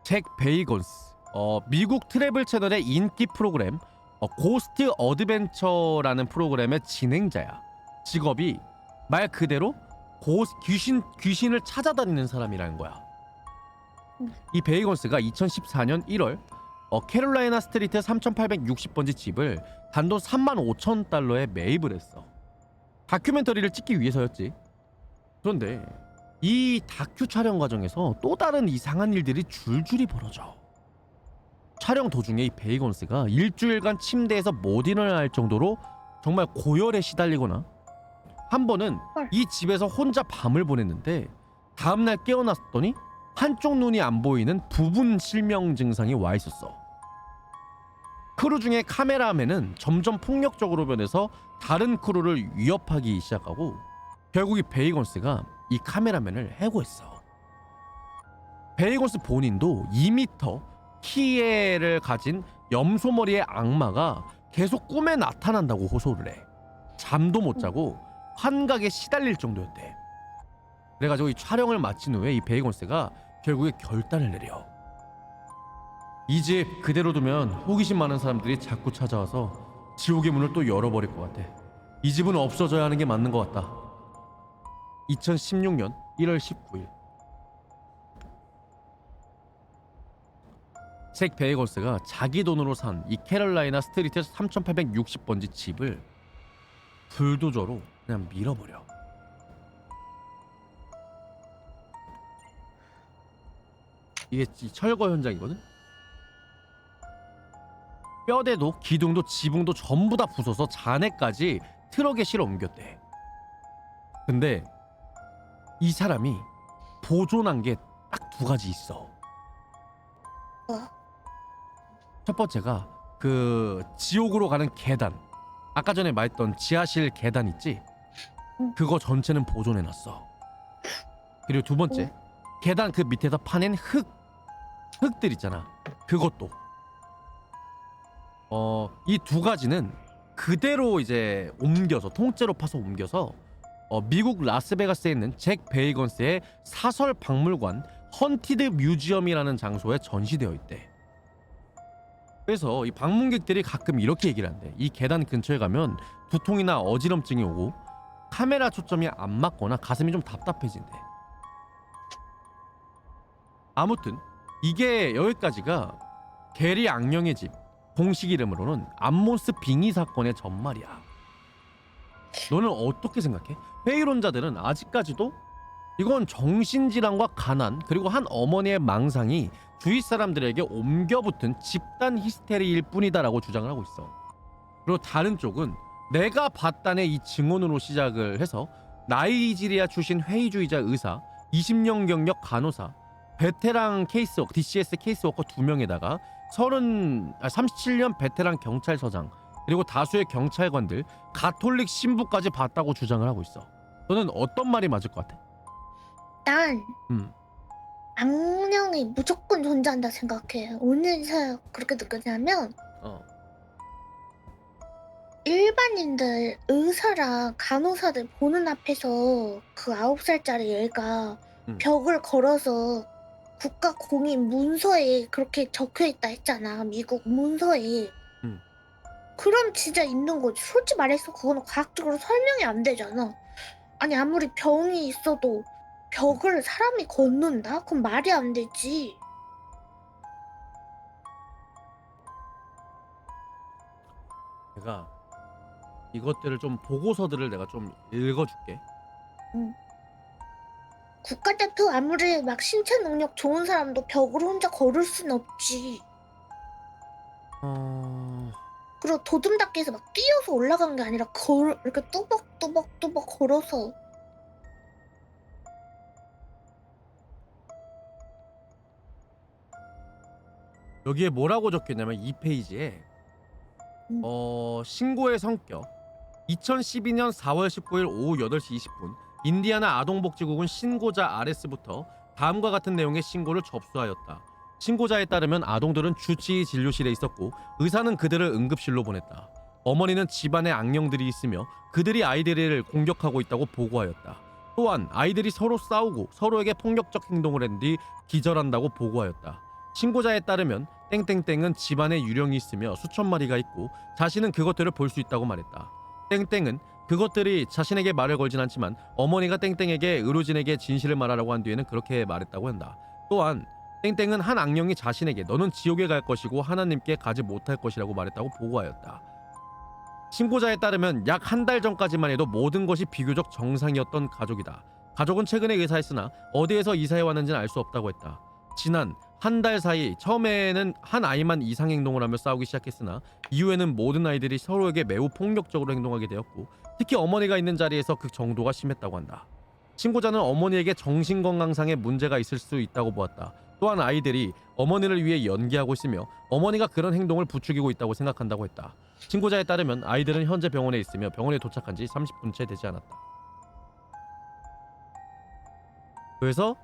B: 잭 베이건스. 미국 트래블 채널의 인기 프로그램 고스트 어드벤처라는 프로그램의 진행자야. 직업이 말 그대로 귀신을 찾아다니는 사람이라는 거야. 이 베이건스가 2014년 1월 캐롤라이나 스트리트 3860번지 집을 단돈 35,000달러에 매입을 했어. 다큐멘터리를 찍기 위해서였지. 그런데 이 다큐 촬영 과정에서 또 다른 이상한 일들이 줄줄이 벌어져. 촬영 도중에 이 베이건스가 일주일간 침대에서 못 일어날 정도로 정말 고열에 시달리거나, 한 번은 이 집에서 혼자 밤을 보냈는데 다음날 깨어났더니 한쪽 눈이 안 보이는 부분 실명 증상이 와 있었어. 크루 중에 카메라맨은 점점 폭력적으로 변해서 다른 크루를 위협하기 시작하고 결국 이 베이건스가 이 카메라맨을 해고했어. 베이건스 본인도 2m 키를 가진 염소머리의 악마가 계속 꿈에 나타난다고 호소를 해. 잠도 못 자고 환각에 시달릴 정도였대. 그래가지고 이 촬영을 마친 후에 이 베이건스가 결국에 결단을 내려. 이 집 그대로 두면 호기심 많은 사람들이 자꾸 찾아와서 지옥의 문을 또 열어버릴 것 같아. 이 집은 없어져야 하는 게 맞는 것 같다. 2016년 1월 19일 잭 베이건스가 자기 돈으로 산 이 캐롤라이나 스트리트 3860번지 집을 불도저로 그냥 밀어버려. 이게 철거 현장이거든? 뼈대도 기둥도 지붕도 전부 다 부숴서 잔해까지 트럭에 실어 옮겼대. 근데 이 사람이 보존한 게 딱 두 가지 있어. 첫 번째가 그 지옥으로 가는 계단, 아까 전에 말했던 지하실 계단 있지? 그거 전체는 보존해놨어. 그리고 두 번째, 계단 그 밑에서 파낸 흙들 있잖아. 그것도. 이 두 가지는 그대로 이제 옮겨서 통째로 파서 옮겨서 미국 라스베가스에 있는 잭 베이건스의 사설 박물관 헌티드 뮤지엄이라는 장소에 전시되어 있대. 그래서 이 방문객들이 가끔 이렇게 얘기를 한대. 이 계단 근처에 가면 두통이나 어지럼증이 오고 카메라 초점이 안 맞거나 가슴이 좀 답답해진대. 아무튼 이게 여기까지가 게리 악령의 집, 공식 이름으로는 암모스 빙의 사건의 전말이야. 너는 어떻게 생각해? 회의론자들은 아직까지도 이건 정신질환과 가난 그리고 한 어머니의 망상이 주위 사람들에게 옮겨붙은 집단 히스테리일 뿐이다라고 주장을 하고 있어. 그리고 다른 쪽은 내가 봤다네 이 증언으로 시작을 해서 나이지리아 출신 회의주의자 의사, 20년 경력 간호사, 베테랑 케이스워커, DCS 케이스워커 2명에다가 37년 베테랑 경찰서장, 그리고 다수의 경찰관들, 가톨릭 신부까지 봤다고 주장을 하고 있어. 너는 어떤 말이 맞을 것 같아?
C: 난 악령이 무조건 존재한다 생각해. 오늘서 그렇게 느끼냐면 일반인들, 의사랑 간호사들 보는 앞에서 그 9살짜리 애가 벽을 걸어서 국가 공인 문서에 그렇게 적혀있다 했잖아. 미국 문서에. 그럼 진짜 있는 거지. 솔직히 말해서 그거는 과학적으로 설명이 안 되잖아. 아니 아무리 병이 있어도 벽을 사람이 걷는다? 그럼 말이 안 되지.
B: 내가 이것들을 좀 보고서들을 내가 좀 읽어줄게.
C: 국가대표 아무리 막 신체 능력 좋은 사람도 벽을 혼자 걸을 순 없지. 그리고 도둠닫기에서 막 뛰어서 올라간 게 아니라 이렇게 또박또박 걸어서.
B: 여기에 뭐라고 적혀있냐면 이 페이지에 신고의 성격 2012년 4월 19일 오후 8시 20분 인디아나 아동복지국은 신고자 RS부터 다음과 같은 내용의 신고를 접수하였다. 신고자에 따르면 아동들은 주치의 진료실에 있었고 의사는 그들을 응급실로 보냈다. 어머니는 집안에 악령들이 있으며 그들이 아이들을 공격하고 있다고 보고하였다. 또한 아이들이 서로 싸우고 서로에게 폭력적 행동을 한 뒤 기절한다고 보고하였다. 신고자에 따르면 땡땡땡은 집안에 유령이 있으며 수천 마리가 있고 자신은 그것들을 볼 수 있다고 말했다. 땡땡은 그것들이 자신에게 말을 걸진 않지만 어머니가 땡땡에게 의료진에게 진실을 말하라고 한 뒤에는 그렇게 말했다고 한다. 또한 땡땡은 한 악령이 자신에게 너는 지옥에 갈 것이고 하나님께 가지 못할 것이라고 말했다고 보고하였다. 신고자에 따르면 약 한 달 전까지만 해도 모든 것이 비교적 정상이었던 가족이다. 가족은 최근에 이사했으나 어디에서 이사해 왔는지는 알 수 없다고 했다. 지난 한 달 사이 처음에는 한 아이만 이상 행동을 하며 싸우기 시작했으나 이후에는 모든 아이들이 서로에게 매우 폭력적으로 행동하게 되었고 특히 어머니가 있는 자리에서 그 정도가 심했다고 한다. 신고자는 어머니에게 정신건강상의 문제가 있을 수 있다고 보았다. 또한 아이들이 어머니를 위해 연기하고 있으며 어머니가 그런 행동을 부추기고 있다고 생각한다고 했다. 신고자에 따르면 아이들은 현재 병원에 있으며 병원에 도착한 지 30분째 되지 않았다. 그래서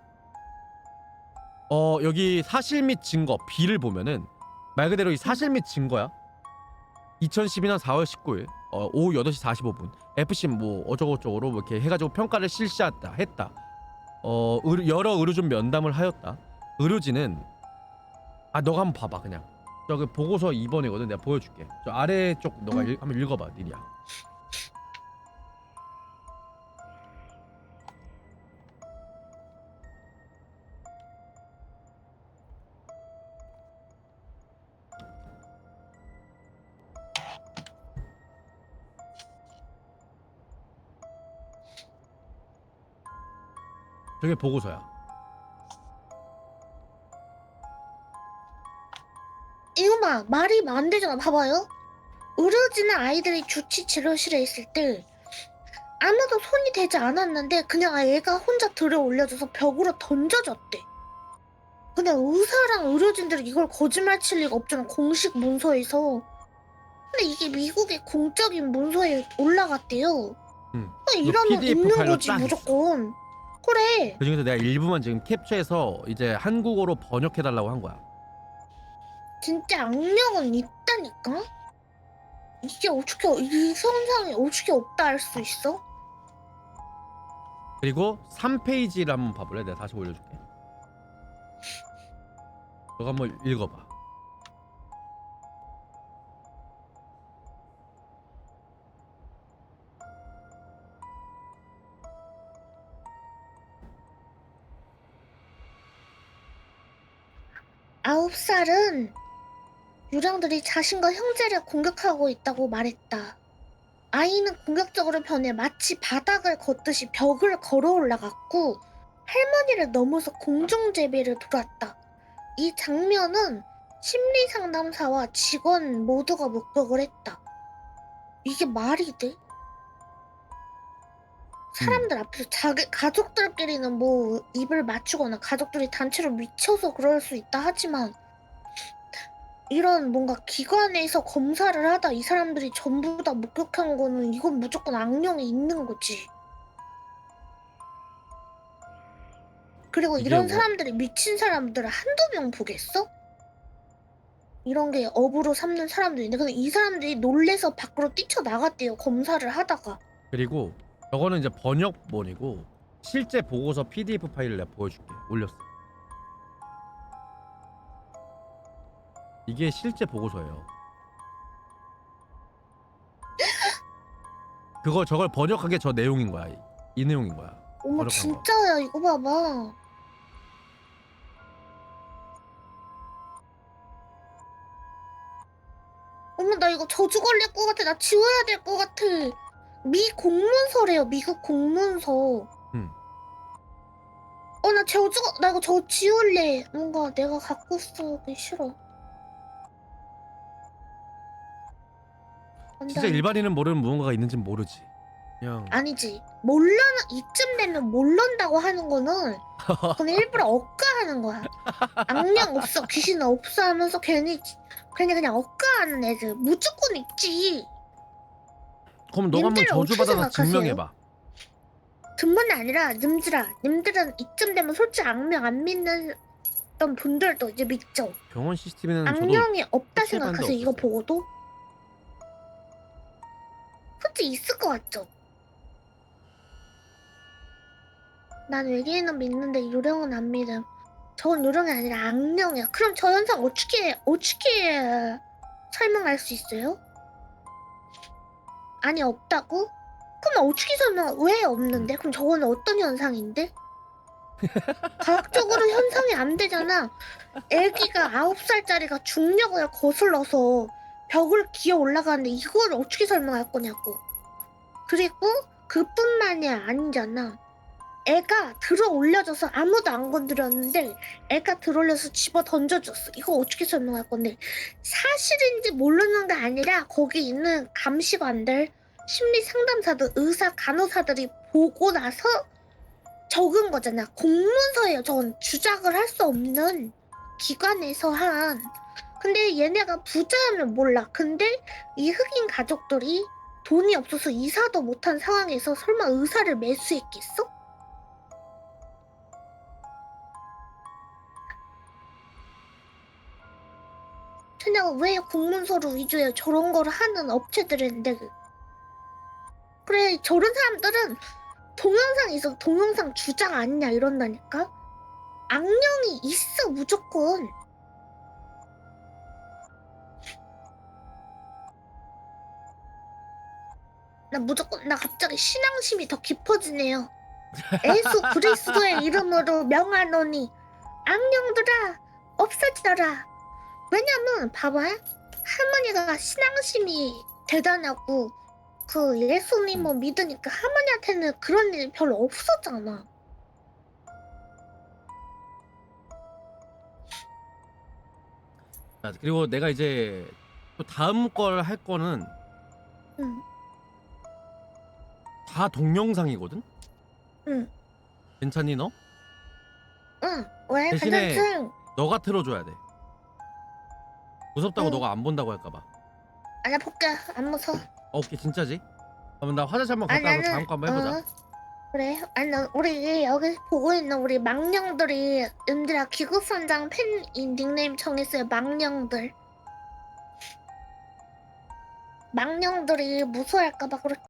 B: 여기 사실 및 증거 B를 보면은 말 그대로 이 사실 및 증거야. 2012년 4월 19일 오후 8시 45분 FC 뭐 어쩌고저쩌고로 이렇게 해가지고 평가를 실시했다 했다. 여러 의료진 면담을 하였다. 의료진은 너가 한번 봐봐. 그냥 저기 보고서 2번이거든. 내가 보여줄게. 저 아래쪽 너가 한번 읽어봐 니리야. 저게 보고서야.
C: 이거 막 말이 안 되잖아. 봐봐요. 의료진은 아이들이 주치 치료실에 있을 때 아무도 손이 되지 않았는데 그냥 애가 혼자 들어 올려줘서 벽으로 던져졌대. 근데 의사랑 의료진들이 이걸 거짓말 칠 리가 없잖아. 공식 문서에서. 근데 이게 미국의 공적인 문서에 올라갔대요. 이러면
B: PDF
C: 있는
B: 파일로
C: 거지
B: 딱
C: 무조건. 그래.
B: 그중에서 내가 일부만 지금 캡처해서 이제 한국어로 번역해달라고 한 거야.
C: 진짜 악령은 있다니까? 이게 어떻게 이 성상이 어떻게 없다 할 수 있어?
B: 그리고 3페이지를 한번 봐볼래? 내가 다시 올려줄게. 너가 한번 읽어봐.
C: 아홉 살은 유령들이 자신과 형제를 공격하고 있다고 말했다. 아이는 공격적으로 변해 마치 바닥을 걷듯이 벽을 걸어 올라갔고 할머니를 넘어서 공중제비를 돌았다. 이 장면은 심리상담사와 직원 모두가 목격을 했다. 이게 말이 돼? 사람들 앞에서 자기 가족들끼리는 뭐 입을 맞추거나 가족들이 단체로 미쳐서 그럴 수 있다 하지만 이런 뭔가 기관에서 검사를 하다 이 사람들이 전부 다 목격한 거는 이건 무조건 악령이 있는 거지. 그리고
B: 이게
C: 이런
B: 뭐-
C: 사람들이 미친 사람들을 한두 명 보겠어? 이런 게 업으로 삼는 사람들이 있는데 근데 이 사람들이 놀래서 밖으로 뛰쳐나갔대요. 검사를 하다가.
B: 그리고 저거는 이제 번역본이고 실제 보고서 PDF 파일을 내가 보여줄게. 올렸어. 이게 실제 보고서예요. 저걸 번역한 게 저 내용인 거야. 이 내용인 거야.
C: 어머
B: 번역한 거.
C: 진짜야 이거 봐봐. 어머 나 이거 저주 걸릴 것 같아. 나 지워야 될 것 같아. 미 공문서래요. 미국 공문서. 나 나 이거 저거 지울래. 뭔가 내가 갖고 쓰기 싫어. 안 돼,
B: 진짜
C: 안 돼.
B: 일반인은 모르는 무언가가 있는지는 모르지. 그냥
C: 아니지. 몰라는 이쯤 되면 모른다고 하는 거는 그건 일부러 억까하는 거야. 악령 없어, 귀신 없어 하면서 괜히 그냥 억까하는 애들 무조건 있지.
B: 그럼 너가 한번
C: 님들 어떻게
B: 저주받아서
C: 생각하세요?
B: 증명해봐.
C: 뿐만이 아니라 님들은 이쯤 되면 솔직히 악령 안 믿는 분들도 이제 믿죠.
B: 병원 CCTV는 저도
C: 악령이 없다
B: 확실히
C: 생각하세요? 이거
B: 없었어요.
C: 보고도? 솔직히 있을 것 같죠? 난 외계인은 믿는데 요령은 안 믿음. 저건 요령이 아니라 악령이야. 그럼 저 현상 어떻게 설명할 수 있어요? 아니 없다고? 그럼 어떻게 왜 없는데? 그럼 저거는 어떤 현상인데? 과학적으로 현상이 안 되잖아. 애기가 9살짜리가 중력을 거슬러서 벽을 기어 올라가는데 이걸 어떻게 설명할 거냐고. 그리고 그뿐만이 아니잖아. 애가 들어 올려져서 아무도 안 건드렸는데 애가 들어 올려서 집어 던져줬어. 이거 어떻게 설명할 건데? 사실인지 모르는 게 아니라 거기 있는 감시관들, 심리 상담사들, 의사, 간호사들이 보고 나서 적은 거잖아. 공문서예요. 저건 주작을 할 수 없는 기관에서 한. 근데 얘네가 부자면 몰라. 근데 이 흑인 가족들이 돈이 없어서 이사도 못한 상황에서 설마 의사를 매수했겠어? 쟤네가 왜 공문서로 위조해 저런 걸 하는 업체들인데. 그래, 저런 사람들은 동영상 있어, 동영상 주작 아니냐 이런다니까. 악령이 있어 무조건. 나 갑자기 신앙심이 더 깊어지네요. 예수 그리스도의 이름으로 명하노니 악령들아 없어지더라. 왜냐면 봐봐요. 할머니가 신앙심이 대단하고 그 예수님을 믿으니까 할머니한테는 그런 일 별로 없었잖아.
B: 자, 그리고 내가 이제 또 다음 걸 할 거는
C: 응,
B: 다 동영상이거든?
C: 응,
B: 괜찮니 너?
C: 응. 왜?
B: 대신에
C: 괜찮지?
B: 너가 틀어줘야 돼. 무섭다고
C: 응.
B: 너가 안 본다고 할까봐.
C: 아니야, 볼게. 안 무서워.
B: 오케이 진짜지? 그럼 나 화장실 한번
C: 아니,
B: 갔다 와서 다음 거 한번 해보자.
C: 그래. 아니, 우리 여기 보고 있는 우리 망령들이 은들아 기급선장 팬 닉네임 정했어요. 망령들. 망령들이 무서워할까봐 그렇게